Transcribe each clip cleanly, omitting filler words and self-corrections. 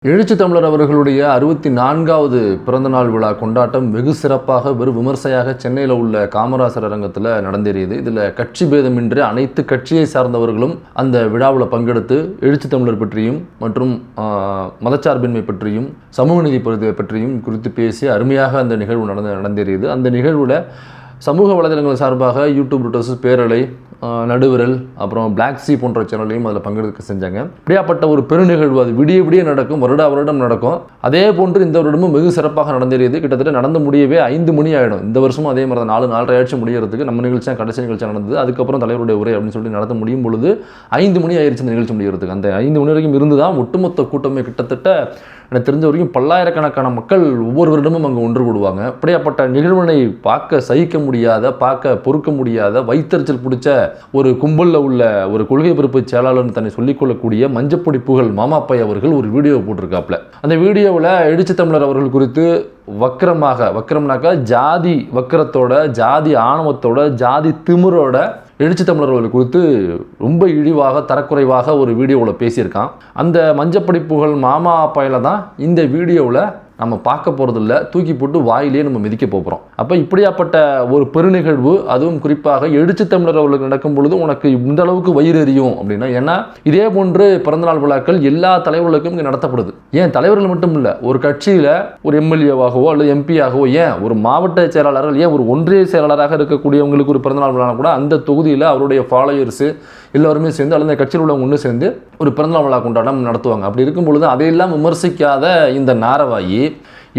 எழுச்சி தமிழர் அவர்களுடைய 64வது பிறந்தநாள் விழா கொண்டாட்டம் வெகு சிறப்பாக வெறும் விமர்சையாக சென்னையில் உள்ள காமராசர் அரங்கத்தில் நடந்தேறியது. இதில் கட்சி பேதமின்றி அனைத்து கட்சியை சார்ந்தவர்களும் அந்த விழாவில் பங்கெடுத்து எழுச்சி தமிழர் பற்றியும் மற்றும் மதச்சார்பின்மை பற்றியும் சமூக நீதி பற்றியும் குறித்து பேசி அருமையாக அந்த நிகழ்வு நடந்தேறியது. அந்த நிகழ்வில் சமூக வலைதளங்கள் சார்பாக யூடியூப் ரூட்டர்ஸ், பேரலை, நடுவிரல், அப்புறம் பிளாக் சி போன்ற சேனலையும் அதில் பங்கெடுக்க செஞ்சாங்க. இப்படியாப்பட்ட ஒரு பெருநிகழ்வு அது விடிய நடக்கும், வருடம் நடக்கும். அதே போன்று இந்த வருடமும் வெகு சிறப்பாக நடந்தேறியது. கிட்டத்தட்ட நடந்து முடியவே 5 மணி ஆகிடும். இந்த வருஷமும் அதே மாதிரி 4 ஆயிடுச்சு முடியறதுக்கு. நம்ம நிகழ்ச்சியாக கடைசி நிகழ்ச்சியாக நடந்தது. அதுக்கப்புறம் தலைவருடைய உரை அப்படின்னு சொல்லிட்டு நடத்த முடியும் பொழுது 5 மணி ஆயிடுச்சு இந்த நிகழ்ச்சி முடியறதுக்கு. அந்த 5 மணி வரைக்கும் இருந்து தான் ஒட்டுமொத்த கூட்டமே கிட்டத்தட்ட எனக்கு தெரிஞ்ச வரைக்கும் பல்லாயிரக்கணக்கான மக்கள் ஒவ்வொரு வருடமும் அங்கே ஒன்று கூடுவாங்க. அப்படியாப்பட்ட நிகழ்வினை பார்க்க சகிக்க முடியாத, பார்க்க பொறுக்க முடியாத, வைத்தறிச்சல் பிடிச்ச ஒரு கும்பலில் உள்ள ஒரு கொள்கை பிறப்பு செயலாளர்னு தன்னை சொல்லிக்கொள்ளக்கூடிய மஞ்சப்பொடி புகழ் மாமாப்பை அவர்கள் ஒரு வீடியோ போட்டிருக்காப்புல. அந்த வீடியோவில் எழுச்சி தமிழர் அவர்கள் குறித்து வக்கரம்னாக்கா ஜாதி வக்கரத்தோட, ஜாதி ஆணவத்தோட, ஜாதி திமிரோட எழுச்சி தமிழர்கள் குறித்து ரொம்ப இழிவாக, தரக்குறைவாக ஒரு வீடியோவில் பேசியிருக்கான். அந்த மஞ்சப்படி புகழ் மாமா அப்பாயில தான் இந்த வீடியோவில் நம்ம பார்க்க போகிறதில்ல, தூக்கி போட்டு வாயிலே நம்ம மிதிக்க போகிறோம். அப்போ இப்படியாப்பட்ட ஒரு பெருநிகழ்வு, அதுவும் குறிப்பாக எழுச்சி தமிழர் அவர்களுக்கு நடக்கும் பொழுது உனக்கு இந்த அளவுக்கு வயிறு எரியும் அப்படின்னா, ஏன்னா இதே போன்று பிறந்தநாள் விழாக்கள் எல்லா தலைவர்களுக்கும் இங்கே நடத்தப்படுது. ஏன் தலைவர்கள் மட்டும் இல்லை, ஒரு கட்சியில் ஒரு எம்எல்ஏவாகவோ அல்லது எம்பியாகவோ, ஏன் ஒரு மாவட்ட செயலாளர்கள், ஏன் ஒரு ஒன்றிய செயலாளராக இருக்கக்கூடியவங்களுக்கு ஒரு பிறந்தநாள் விழா கூட அந்த தொகுதியில் அவருடைய ஃபாலோயர்ஸு எல்லோருமே சேர்ந்து அல்லது கட்சியில் உள்ளவங்க ஒன்று சேர்ந்து ஒரு பிறந்தநாள் விழா கொண்டாட்டம் நடத்துவாங்க. அப்படி இருக்கும் பொழுது அதையெல்லாம் விமர்சிக்காத இந்த நாரவாயி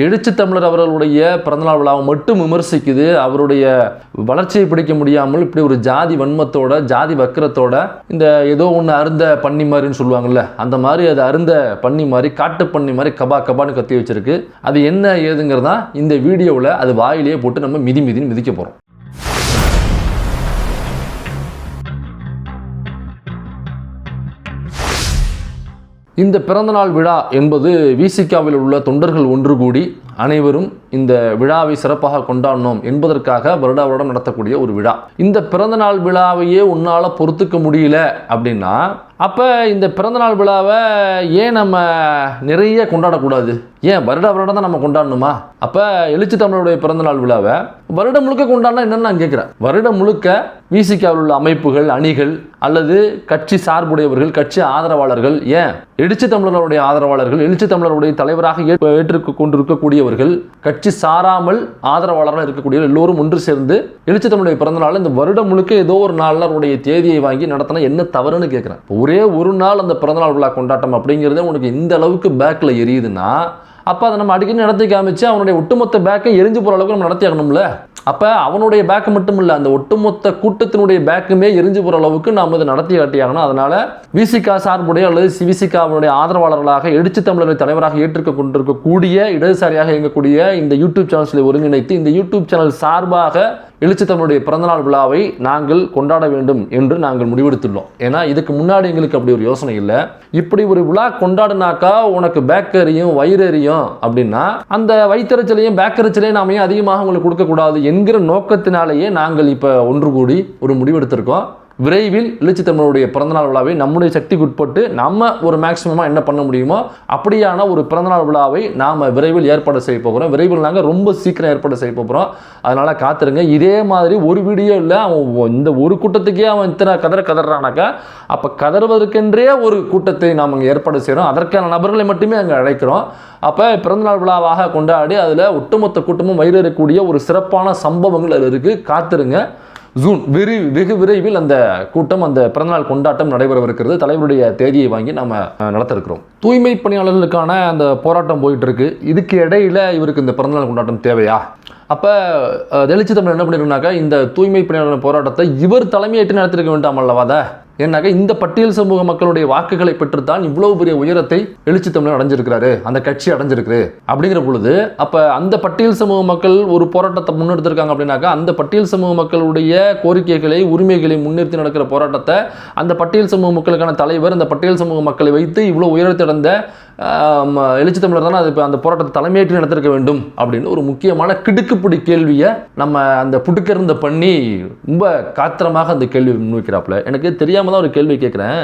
எழுச்சி தமிழர் அவர்களுடைய பிறந்தநாள் விழாவை மட்டும் விமர்சிக்குது. அவருடைய வளர்ச்சியை பிடிக்க முடியாமல் இப்படி ஒரு ஜாதி வன்மத்தோட, ஜாதி வக்கரத்தோட, இந்த ஏதோ ஒன்று அருந்த பண்ணி மாதிரின்னு சொல்லுவாங்கல்ல, அந்த மாதிரி அது அருந்த பண்ணி மாதிரி, காட்டு பண்ணி மாதிரி கபான்னு கத்தி வச்சிருக்கு. அது என்ன ஏதுங்கிறதா இந்த வீடியோவில் அது வாயிலேயே போட்டு நம்ம மிதின்னு மிதிக்க போகிறோம். இந்த பிறந்தநாள் விழா என்பது விசிகாவில் உள்ள தொண்டர்கள் ஒன்று கூடி அனைவரும் இந்த விழாவை சிறப்பாக கொண்டாடணும் என்பதற்காக வருடம் நடத்தக்கூடிய ஒரு விழா. இந்த பிறந்தநாள் விழாவையே உன்னால் பொறுத்துக்க முடியல அப்படின்னா, அப்போ இந்த பிறந்தநாள் விழாவை ஏன் நம்ம நிறைய கொண்டாடக்கூடாது? ஏன் வருடம் தான் நம்ம கொண்டாடணுமா? அப்போ எழுச்சி தமிழருடைய பிறந்தநாள் விழாவை வருடம் முழுக்க கொண்டாடினா என்னன்னு நான் கேட்குறேன். வருடம் முழுக்க விசிகாவில் உள்ள அமைப்புகள், அணிகள் அல்லது கட்சி சார்புடையவர்கள், கட்சி ஆதரவாளர்கள், ஏன் எழுச்சி தமிழருடைய ஆதரவாளர்கள், எழுச்சி தமிழருடைய தலைவராக ஏற்றுக் கொண்டிருக்கக்கூடியவர்கள், கட்சி சாராமல் ஆதரவாளராக இருக்கக்கூடிய எல்லோரும் ஒன்று சேர்ந்து எழுச்சி தமிழுடைய பிறந்தநாள் இந்த வருடம் முழுக்க ஏதோ ஒரு நாளில் அவருடைய தேதியை வாங்கி நடத்தினா என்ன தவறுன்னு கேட்குறேன். ஒரே ஒரு நாள் அந்த பிறந்தநாள் விழா கொண்டாட்டம் அப்படிங்கிறத உனக்கு இந்த அளவுக்கு பேக்கில் எரியுதுன்னா, அப்போ அதை நம்ம அடிக்கடி நடத்தி காமிச்சு அவனுடைய ஒட்டுமொத்த பேக்கை எரிஞ்சு போகிற அளவுக்கு நம்ம நடத்தி ஆகணும்ல. அப்போ அவனுடைய பேக்கு மட்டும் இல்லை, அந்த ஒட்டுமொத்த கூட்டத்தினுடைய பேக்குமே எரிஞ்சு போகிற அளவுக்கு நாம் இதை நடத்தி காட்டியாகணும். அதனால் விசிகா சார்புடைய அல்லது விசிகாவுடைய ஆதரவாளர்களாக எழுச்சி தமிழரை தலைவராக ஏற்றுக்க கொண்டிருக்கக்கூடிய, இடதுசாரியாக இயங்கக்கூடிய இந்த யூடியூப் சேனல்ஸை ஒருங்கிணைத்து இந்த யூடியூப் சேனல் சார்பாக எழுச்சி தமிழுடைய பிறந்தநாள் விழாவை நாங்கள் கொண்டாட வேண்டும் என்று நாங்கள் முடிவெடுத்துள்ளோம். ஏன்னா இதுக்கு முன்னாடி எங்களுக்கு அப்படி ஒரு யோசனை இல்லை. இப்படி ஒரு விழா கொண்டாடினாக்கா உனக்கு பேக்கரியும் வயிறறியும் அப்படின்னா, அந்த வயிற்றறிச்சலையும் பேக்கரிச்சலையும் நாம ஏன் அதிகமாக உங்களுக்கு கொடுக்கக்கூடாது என்கிற நோக்கத்தினாலேயே நாங்கள் இப்போ ஒன்று கூடி ஒரு முடிவெடுத்திருக்கோம். விரைவில் எழுச்சி தமிழருடைய பிறந்தநாள் விழாவை நம்முடைய சக்திக்கு உட்பட்டு நம்ம ஒரு மேக்சிமமாக என்ன பண்ண முடியுமோ அப்படியான ஒரு பிறந்தநாள் விழாவை நாம் விரைவில் ஏற்பாடு செய்ய போகிறோம். விரைவில் நாங்கள் ரொம்ப சீக்கிரம் ஏற்பாடு செய்ய போகிறோம். அதனால் காத்துருங்க. இதே மாதிரி ஒரு வீடியோ இல்லை, அவன் இந்த ஒரு கூட்டத்துக்கே அவன் இத்தனை கதறானாக்கா, அப்போ கதறுவதற்கென்றே ஒரு கூட்டத்தை நாம் அங்கே ஏற்பாடு செய்கிறோம். அதற்கான நபர்களை மட்டுமே அங்கே அழைக்கிறோம். அப்போ பிறந்தநாள் விழாவாக கொண்டாடி அதில் ஒட்டுமொத்த கூட்டமும் வயிறக்கூடிய ஒரு சிறப்பான சம்பவங்கள் அதில் இருக்குது. காத்துருங்க. வெகு விரைவில் அந்த கூட்டம், அந்த பிறந்தநாள் கொண்டாட்டம் நடைபெறவிருக்கிறது. தலைவருடைய தேதியை வாங்கி நம்ம நடத்த இருக்கிறோம். தூய்மை பணியாளர்களுக்கான அந்த போராட்டம் போயிட்டு இருக்கு. இதுக்கு இடையில இவருக்கு இந்த பிறந்தநாள் கொண்டாட்டம் தேவையா? அப்போ எழுச்சி தமிழர் என்ன பண்ணிருக்குனாக்கா, இந்த தூய்மை பணியாளர் போராட்டத்தை இவர் தலைமையேற்று நடத்திருக்க வேண்டாம் அல்லவாத. ஏன்னாக்கா இந்த பட்டியல் சமூக மக்களுடைய வாக்குகளை பெற்றுத்தான் இவ்வளவு பெரிய உயரத்தை எழுச்சி தமிழர் அடைஞ்சிருக்கிறாரு, அந்த கட்சி அடைஞ்சிருக்கு. அப்படிங்கிற பொழுது அப்போ அந்த பட்டியல் சமூக மக்கள் ஒரு போராட்டத்தை முன்னெடுத்திருக்காங்க அப்படின்னாக்கா, அந்த பட்டியல் சமூக மக்களுடைய கோரிக்கைகளை, உரிமைகளை முன்னிறுத்தி நடக்கிற போராட்டத்தை அந்த பட்டியல் சமூக மக்களுக்கான தலைவர், அந்த பட்டியல் சமூக மக்களை வைத்து இவ்வளோ உயரத்தை அடைந்த எழுச்சி தமிழர் தானே அது இப்போ அந்த போராட்டத்தை தலைமையேற்று நடத்திருக்க வேண்டும் அப்படின்னு ஒரு முக்கியமான கிடுக்குப்பிடி கேள்வியை நம்ம அந்த புட்டுக்கருந்த பண்ணி ரொம்ப காத்திரமாக அந்த கேள்வி முன்வைக்கிறாப்புல. எனக்கு தெரியாமல் தான் ஒரு கேள்வி கேட்குறேன்.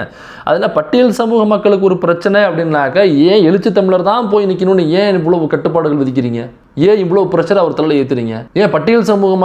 அதில் பட்டியல் சமூக மக்களுக்கு ஒரு பிரச்சனை அப்படின்னாக்கா ஏன் எழுச்சி தமிழர் தான் போய் நிற்கணும்னு ஏன் இவ்வளவு கட்டுப்பாடுகள் விதிக்கிறீங்க? ஏன் இவ்வளவு பிரச்சனை அவர் தலையில் ஏற்றுறீங்க? ஏன் பட்டியல் சமூக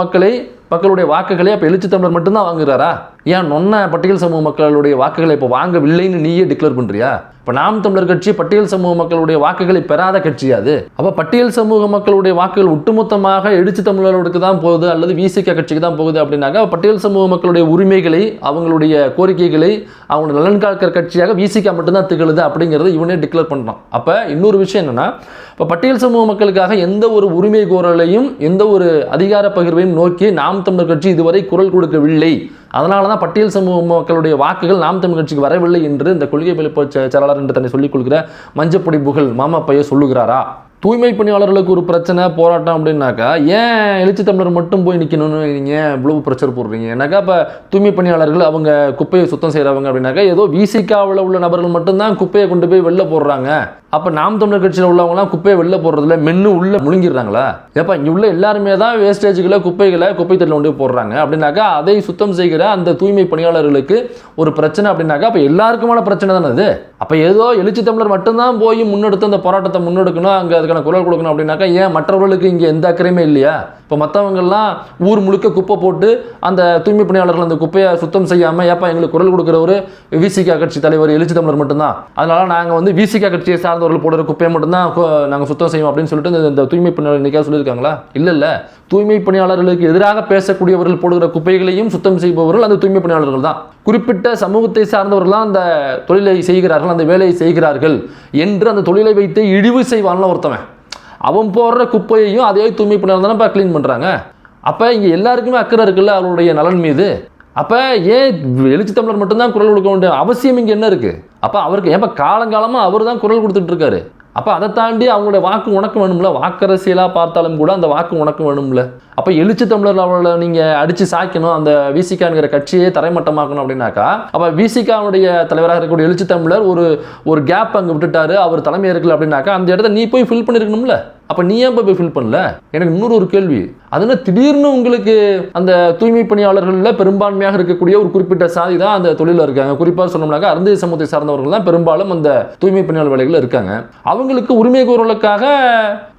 மக்களுடைய வாக்குகளை அப்போ எழுச்சி தமிழர் மட்டும்தான் வாங்குறாரா? ஏன் நொன்ன பட்டியல் சமூக மக்களுடைய வாக்குகளை இப்போ வாங்கவில்லைன்னு நீயே டிக்ளேர் பண்ணுறியா? இப்போ நாம் தமிழர் கட்சி பட்டியல் சமூக மக்களுடைய வாக்குகளை பெறாத கட்சியாது. அப்போ பட்டியல் சமூக மக்களுடைய வாக்குகள் ஒட்டுமொத்தமாக எழுச்சி தமிழர்களுக்கு தான் போகுது அல்லது விசிக கட்சிக்கு தான் போகுது அப்படின்னாக்கா பட்டியல் சமூக மக்களுடைய உரிமைகளை, அவங்களுடைய கோரிக்கைகளை, அவங்களுடைய நலன் காக்கிற கட்சியாக விசிக மட்டும்தான் திகழுது அப்படிங்கிறத இவனே டிக்ளேர் பண்ணுறான். அப்போ இன்னொரு விஷயம் என்னன்னா, இப்போ பட்டியல் சமூக மக்களுக்காக எந்த ஒரு உரிமை கோரலையும் எந்த ஒரு அதிகார பகிர்வையும் நோக்கி நாம் தமிழர் கட்சி இதுவரை குரல் கொடுக்கவில்லை. அதனால தான் பட்டியல் சமூக மக்களுடைய வாக்குகள் நாம் தமிழ் கட்சிக்கு வரவில்லை என்று இந்த கொள்கை பரப்பு செயலாளர் என்று தன்னை சொல்லிக் கொள்கிற மஞ்சப்பொடி புகழ் மாமா பைய சொல்லுகிறாரா? தூய்மை பணியாளர்களுக்கு ஒரு பிரச்சனை போராட்டம் அப்படின்னாக்கா ஏன் எழுச்சி தமிழர் மட்டும் போய் நிற்கணும்னு நீங்கள் இவ்வளவு பிரச்சனை போடுறீங்க? ஏன்னாக்கா இப்போ தூய்மை பணியாளர்கள் அவங்க குப்பையை சுத்தம் செய்கிறவங்க அப்படின்னாக்கா ஏதோ விசிகாவில் உள்ள நபர்கள் மட்டும்தான் குப்பையை கொண்டு போய் வெளில போடுறாங்க. அப்போ நாம் தமிழர் கட்சியில் உள்ளவங்களாம் குப்பையை வெளில போடுறதுல மென்னு உள்ள முழுங்கிடுறாங்களா? ஏப்பா இங்கே உள்ள எல்லாருமே தான் வேஸ்டேஜுகளை குப்பை தட்டில் கொண்டு போடுறாங்க அப்படின்னாக்கா அதை சுத்தம் செய்கிற அந்த தூய்மை பணியாளர்களுக்கு ஒரு பிரச்சனை அப்படின்னாக்கா அப்போ எல்லாருக்குமான பிரச்சனை தானே அது. அப்போ ஏதோ எழுச்சி தமிழர் மட்டும்தான் போய் முன்னெடுத்து அந்த போராட்டத்தை முன்னெடுக்கணும், அங்கே அதுக்கான குரல் கொடுக்கணும் அப்படின்னாக்கா ஏன் மற்றவர்களுக்கு இங்கே எந்த அக்கறையுமே இல்லையா? இப்போ மற்றவங்கள்லாம் ஊர் முழுக்க குப்பை போட்டு அந்த தூய்மை பணியாளர்கள் அந்த குப்பையை சுத்தம் செய்யாமல் ஏப்பா எங்களுக்கு குரல் கொடுக்குற ஒரு விசிக கட்சி தலைவர் எழுச்சி தமிழர் மட்டும்தான், அதனால நாங்கள் விசிக கட்சியை சார்ந்தவர்கள் போடுற குப்பையை மட்டும்தான் நாங்கள் சுத்தம் செய்வோம் அப்படின்னு சொல்லிட்டு இந்த தூய்மை பணியாளர் இன்னைக்காக சொல்லியிருக்காங்களா? இல்லை. தூய்மை பணியாளர்களுக்கு எதிராக பேசக்கூடியவர்கள் போடுகிற குப்பைகளையும் சுத்தம் செய்பவர்கள் அந்த தூய்மை பணியாளர்கள் தான். குறிப்பிட்ட சமூகத்தை சார்ந்தவர்கள் தான் அந்த தொழிலை செய்கிறார்கள், அந்த வேலையை செய்கிறார்கள் என்று அந்த தொழிலை வைத்து இழிவு செய்வான்ல ஒருத்தவன், அவன் போடுற குப்பையையும் அதே தூய்மை பணியாளர் தானே கிளீன் பண்ணுறாங்க. அப்போ இங்கே எல்லாருக்குமே அக்கறை இருக்குல்ல அவருடைய நலன் மீது. அப்போ ஏன் எழுச்சி தமிழர் மட்டும்தான் குரல் கொடுக்க வேண்டிய அவசியம் இங்கே என்ன இருக்குது? அப்போ அவருக்கு ஏப்போ காலங்காலமாக அவர் தான் குரல் கொடுத்துட்டு இருக்காரு. அப்போ அதை தாண்டி அவங்களுடைய வாக்கு உனக்கு வேணும்ல, வாக்கரசியலாக பார்த்தாலும் கூட அந்த வாக்கு உனக்கு வேணும்ல. அப்போ எழுச்சி தமிழர் அவளை நீங்கள் அடித்து சாய்க்கணும், அந்த விசிகாங்கிற கட்சியை தரைமட்டமாக்கணும் அப்படின்னாக்கா அப்போ விசிகாவுடைய தலைவராக இருக்கக்கூடிய எழுச்சி தமிழர் ஒரு கேப் அங்கே விட்டுட்டாரு, அவர் தலைமை இருக்கல அப்படின்னாக்கா அந்த இடத்த நீ போய் ஃபில் பண்ணியிருக்கணும்ல. அப்போ நீ ஏன் போய் ஃபில் பண்ணல? எனக்கு இன்னொரு கேள்வி, அதனால திடீர்னு உங்களுக்கு அந்த தூய்மை பணியாளர்களில் பெரும்பான்மையாக இருக்கக்கூடிய ஒரு குறிப்பிட்ட சாதி தான் அந்த தொழிலில் இருக்காங்க. குறிப்பாக சொன்னோம்னாக்கா அருந்ததி சமூகத்தை சார்ந்தவர்கள் தான் பெரும்பாலும் அந்த தூய்மை பணியாளர் வேலைகளில் இருக்காங்க. அவங்களுக்கு உரிமை கோரலுக்காக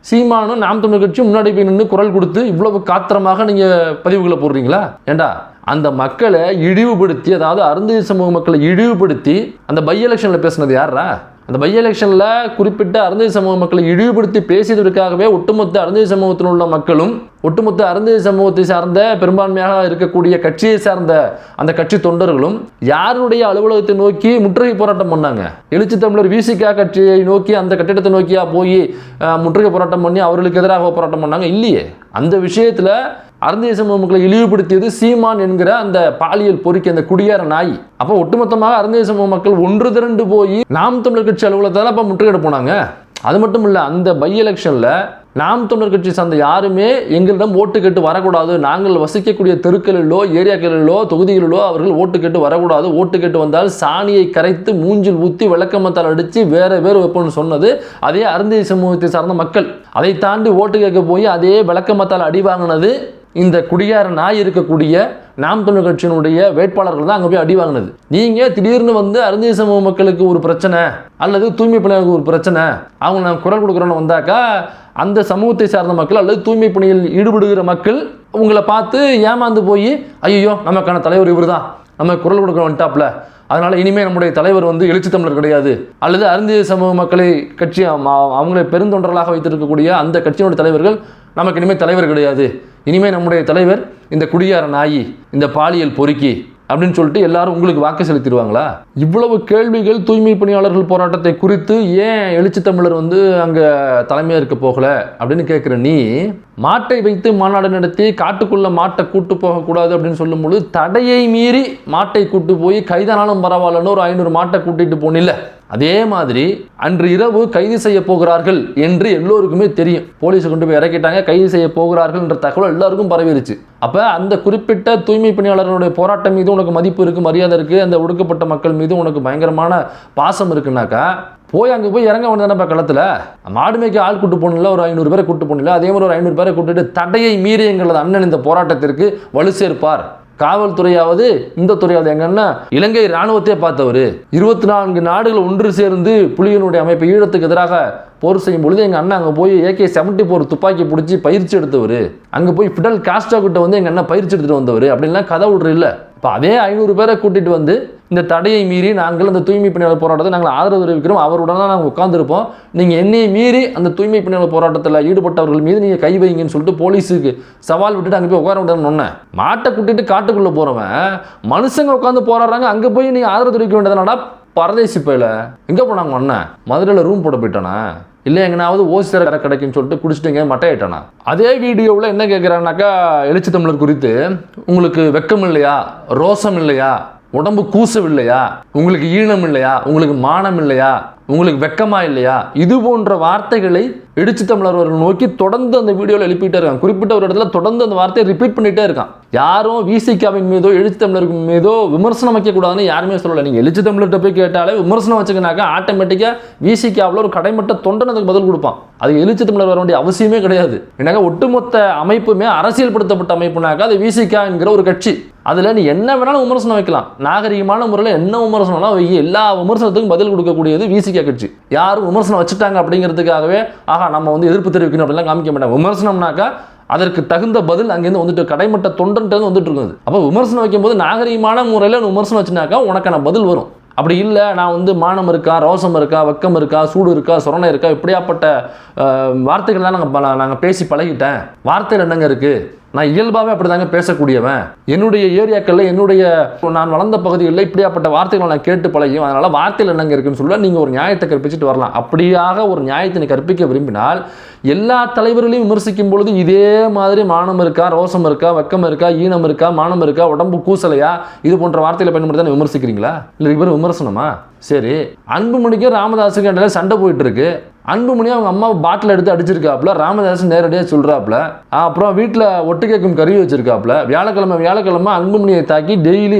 சீமானும் நாம் தமிழர் கட்சி முன்னாடி போய் நின்று குரல் கொடுத்து இவ்வளவு காத்திரமாக நீங்கள் பதிவுகளை போடுறீங்களா? ஏண்டா அந்த மக்களை இழிவுபடுத்தி, அதாவது அருந்ததி சமூக மக்களை இழிவுபடுத்தி அந்த பை எலெக்ஷனில் பேசினது யாரா? அந்த பை எலெக்ஷனில் குறிப்பிட்ட அருந்ததி சமூக மக்களை இழிவுபடுத்தி பேசியதற்காகவே ஒட்டுமொத்த அருந்ததி சமூகத்தில் உள்ள மக்களும் ஒட்டுமொத்த அருந்ததி சமூகத்தை சார்ந்த பெரும்பான்மையாக இருக்கக்கூடிய கட்சியை சார்ந்த அந்த கட்சி தொண்டர்களும் யாருடைய அலுவலகத்தை நோக்கி முற்றுகை போராட்டம் பண்ணாங்க? எழுச்சி தமிழர் விசிக கட்சியை நோக்கி அந்த கட்டிடத்தை நோக்கியா போய் முற்றுகை போராட்டம் பண்ணி அவர்களுக்கு எதிராக போராட்டம் பண்ணாங்க? இல்லையே. அந்த விஷயத்தில் அருந்ததி சமூக மக்களை இழிவுபடுத்தியது சீமான் என்கிற அந்த பாலியல் பொறுக்கி, அந்த குடியார நாய். அப்போ ஒட்டுமொத்தமாக அருந்ததி சமூக மக்கள் ஒன்று திரண்டு போய் நாம் தமிழர் கட்சி அலுவலகத்தால் அப்போ முற்றுகையிட போனாங்க. அது மட்டும் இல்லை, அந்த பை எலெக்ஷனில் நாம் தமிழர் கட்சி சார்ந்த யாருமே எங்களிடம் ஓட்டு கேட்டு வரக்கூடாது, நாங்கள் வசிக்கக்கூடிய தெருக்களிலோ ஏரியாக்களிலோ தொகுதிகளிலோ அவர்கள் ஓட்டு கேட்டு வரக்கூடாது, ஓட்டு கேட்டு வந்தால் சாணியை கரைத்து மூஞ்சில் ஊற்றி விளக்கமத்தால் அடித்து வேற வைப்போம்னு சொன்னது அதே அருந்ததி சமூகத்தை சார்ந்த மக்கள். அதை தாண்டி ஓட்டு கேட்க போய் அதே விளக்கமத்தால் அடி வாங்கினது இந்த குடியார நாய் இருக்கக்கூடிய நாம் தமிழர் கட்சியினுடைய வேட்பாளர்கள் தான் அங்கே போய் அடி வாங்கினது. நீங்கள் திடீர்னு அருந்ததி சமூக மக்களுக்கு ஒரு பிரச்சனை அல்லது தூய்மை பணியாளருக்கு ஒரு பிரச்சனை, அவங்க நான் குரல் கொடுக்குறோன்னு வந்தாக்கா அந்த சமூகத்தை சார்ந்த மக்கள் அல்லது தூய்மை பணியில் ஈடுபடுகிற மக்கள் உங்களை பார்த்து ஏமாந்து போய் ஐயோ நமக்கான தலைவர் இவர் தான், நம்ம குரல் கொடுக்க வந்துட்டாப்ல, அதனால் இனிமேல் நம்முடைய தலைவர் எழுச்சி தமிழர் கிடையாது, அல்லது அருந்ததி சமூக மக்களை கட்சி அவங்களை பெருந்தொண்டர்களாக வைத்திருக்கக்கூடிய அந்த கட்சியினுடைய தலைவர்கள் நமக்கு இனிமேல் தலைவர் கிடையாது, இனிமேல் நம்முடைய தலைவர் இந்த குடியார நாயி, இந்த பாலியல் பொறுக்கி அப்படின்னு சொல்லிட்டு எல்லாரும் உங்களுக்கு வாக்கு செலுத்திடுவாங்களா? இவ்வளவு கேள்விகள் தூய்மை பணியாளர்கள் போராட்டத்தை குறித்து ஏன் எழுச்சி தமிழர் அங்கே தலைமையாக இருக்க போகல அப்படின்னு கேட்குற நீ, மாட்டை வைத்து மாநாடு நடத்தி காட்டுக்குள்ள மாட்டை கூட்டு போகக்கூடாது அப்படின்னு சொல்லும்போது தடையை மீறி மாட்டை கூட்டு போய் கைதானாலும் பரவாயில்லன்னு ஒரு 500 மாட்டை கூட்டிட்டு போனில்ல, அதே மாதிரி அன்று இரவு கைது செய்ய போகிறார்கள் என்று எல்லோருக்குமே தெரியும். போலீஸ் கொண்டு போய் இறக்கிட்டாங்க, கைது செய்ய போகிறார்கள் என்ற தகவல் எல்லாருக்கும் பரவிருச்சு. அப்ப அந்த குறிப்பிட்ட தூய்மை பணியாளர்களுடைய போராட்டம் மீது உனக்கு மதிப்பு இருக்கு, மரியாதை இருக்கு, அந்த ஒடுக்கப்பட்ட மக்கள் மீது உனக்கு பயங்கரமான பாசம் இருக்குனாக்கா போய் அங்கே போய் இறங்க வேண்டியதானப்பா களத்தில். மாடு மேய்க்க ஆள் கூட்டு போகணும்ல, ஒரு 500 பேரை கூட்டு போகணும்ல, அதே மாதிரி ஒரு 500 பேரை கூட்டிட்டு தடையை மீறி எங்களது அண்ணன் இந்த போராட்டத்திற்கு வலு சேர்ப்பார். காவல்துறையாவது இந்த துறையாவது எங்கன்னா இலங்கை இராணுவத்தை பார்த்தவர் 24 நாடுகள் ஒன்று சேர்ந்து புலிகளுடைய அமைப்பை ஈழத்துக்கு எதிராக போர் செய்யும் பொழுது எங்கள் அண்ணன் அங்கே போய் AK-74 துப்பாக்கி பிடிச்சி பயிற்சி எடுத்தவர், அங்கே போய் ஃபிடல் காஸ்ட்ரோ கிட்ட வந்து எங்கள் அண்ணன் பயிற்சி எடுத்துகிட்டு வந்தவர் அப்படின்லாம் கதை விடுற இல்லை. இப்போ அதே 500 பேரை கூட்டிகிட்டு வந்து இந்த தடையை மீறி நாங்கள் அந்த தூய்மை பணியாளர் போராட்டத்தை நாங்கள் ஆதரவு தெரிவிக்கிறோம், அவருடன் தான் நாங்கள் உட்காந்துருப்போம், நீங்கள் என்னையை மீறி அந்த தூய்மை பணியாளர் போராட்டத்தில் ஈடுபட்டவர்கள் மீது நீங்கள் கை வைங்கன்னு சொல்லிட்டு போலீஸுக்கு சவால் விட்டுட்டு அங்கே போய் உட்கார விட்டான்னு சொன்னேன். மாட்டை கூட்டிட்டு காட்டுக்குள்ளே போகிறவன் மனுஷங்க உட்காந்து போராடுறாங்க, அங்கே போய் நீங்கள் ஆதரவு தெரிவிக்க வேண்டியதுனாடா பரதேசி பயில. எங்கே போனாங்க அண்ணன்? மதுரையில் ரூம் போட போயிட்டானா, இல்லை எங்கனாவது ஓசிசர் கிடைக்குன்னு சொல்லிட்டு குடிச்சிட்டுங்க மட்டையிட்டானா? அதே வீடியோவில் என்ன கேட்குறாங்கனாக்கா, எழுச்சி தமிழர் குறித்து உங்களுக்கு வெக்கம் இல்லையா, ரோசம் இல்லையா, உடம்பு கூசவில்லையா, உங்களுக்கு ஈனம் இல்லையா, உங்களுக்கு மானம் இல்லையா, உங்களுக்கு வெக்கமா இல்லையா, இது போன்ற வார்த்தைகளை எழுச்சி தமிழர்கள் நோக்கி தொடர்ந்து அந்த வீடியோவில் எழுப்பிட்டே இருக்கான். குறிப்பிட்ட ஒரு இடத்துல தொடர்ந்து அந்த வார்த்தையை ரிப்பீட் பண்ணிட்டே இருக்கான். யாரும் விசிகாவின் மீதோ எழுச்சி தமிழருக்கு மீதோ விமர்சனம் வைக்கக்கூடாதுன்னு யாருமே சொல்லலை. நீங்கள் எழுச்சி தமிழர்கிட்ட போய் கேட்டாலே விமர்சனம் வச்சுக்கினாக்கா ஆட்டோமேட்டிக்காக விசிகாவில் ஒரு கடைமட்ட தொண்டனுக்கு பதில் கொடுப்பான். அது எழுச்சி தமிழர் வர வேண்டிய அவசியமே கிடையாது. ஏன்னாக்கா ஒட்டுமொத்த அமைப்புமே அரசியல்படுத்தப்பட்ட அமைப்புனாக்கா அது விசிகா என்கிற ஒரு கட்சி. அதில் நீ என்ன வேணாலும் விமர்சனம் வைக்கலாம், நாகரிகமான முறையில் என்ன விமர்சனம்லாம் வை, எல்லா விமர்சனத்துக்கும் பதில் கொடுக்கக்கூடியது விசிகா கட்சி. யாரும் விமர்சனம் வச்சுட்டாங்க அப்படிங்கிறதுக்காகவே ஆகா நம்ம வந்து எதிர்ப்பு தெரிவிக்கணும் அப்படிலாம் காமிக்க மாட்டாங்க. விமர்சனம்னாக்கா அதற்கு தகுந்த பதில் அங்கேருந்து வந்துட்டு கடைமட்ட தொண்டன்ட்டு வந்துட்டு இருக்குது. அப்போ விமர்சனம் வைக்கும்போது நாகரிகமான முறையில் விமர்சனம் வச்சுனாக்கா உனக்கான பதில் வரும். அப்படி இல்லை நான் வந்து மானம் இருக்கா, ரோசம் இருக்கா, வெக்கம் இருக்கா, சூடு இருக்கா, சொரணை இருக்கா, இப்படியாப்பட்ட வார்த்தைகள்லாம் நாங்கள் பேசி பழகிட்டேன், வார்த்தையில் என்னங்க இருக்குது, நான் இயல்பாகவே அப்படி தாங்க பேசக்கூடியவன், என்னுடைய ஏரியாக்களில் என்னுடைய நான் வளர்ந்த பகுதிகளில் இப்படியாப்பட்ட வார்த்தைகளை நான் கேட்டு பழகியும், அதனால் வார்த்தையில் என்னங்க இருக்குன்னு சொல்ல நீங்கள் ஒரு நியாயத்தை கற்பிச்சுட்டு வரலாம். அப்படியாக ஒரு நியாயத்தை கற்பிக்க விரும்பினால் எல்லா தலைவர்களையும் விமர்சிக்கும் பொழுது இதே மாதிரி மானம் இருக்கா, ரோசம் இருக்கா, வெக்கம் இருக்கா, ஈனம் இருக்கா, மானம் இருக்கா, உடம்பு கூசலையா, இது போன்ற வார்த்தைகளை பயன்படுத்தி தான் விமர்சிக்கிறீங்களா? இல்லை இவர் விமர்சனமா? சரி, அன்புமணிக்கும் ராமதாஸுக்கு இடையில சண்டை போயிட்டு இருக்கு. அன்புமணி அவங்க அம்மாவை பாட்டில் எடுத்து அடிச்சிருக்காப்புல, ராமதாஸ் நேரடியாக சொல்றாப்புல. அப்புறம் வீட்டில் ஒட்டு கேட்கும் கருவி வச்சிருக்காப்புல. வியாழக்கிழமை அன்புமணியை தாக்கி daily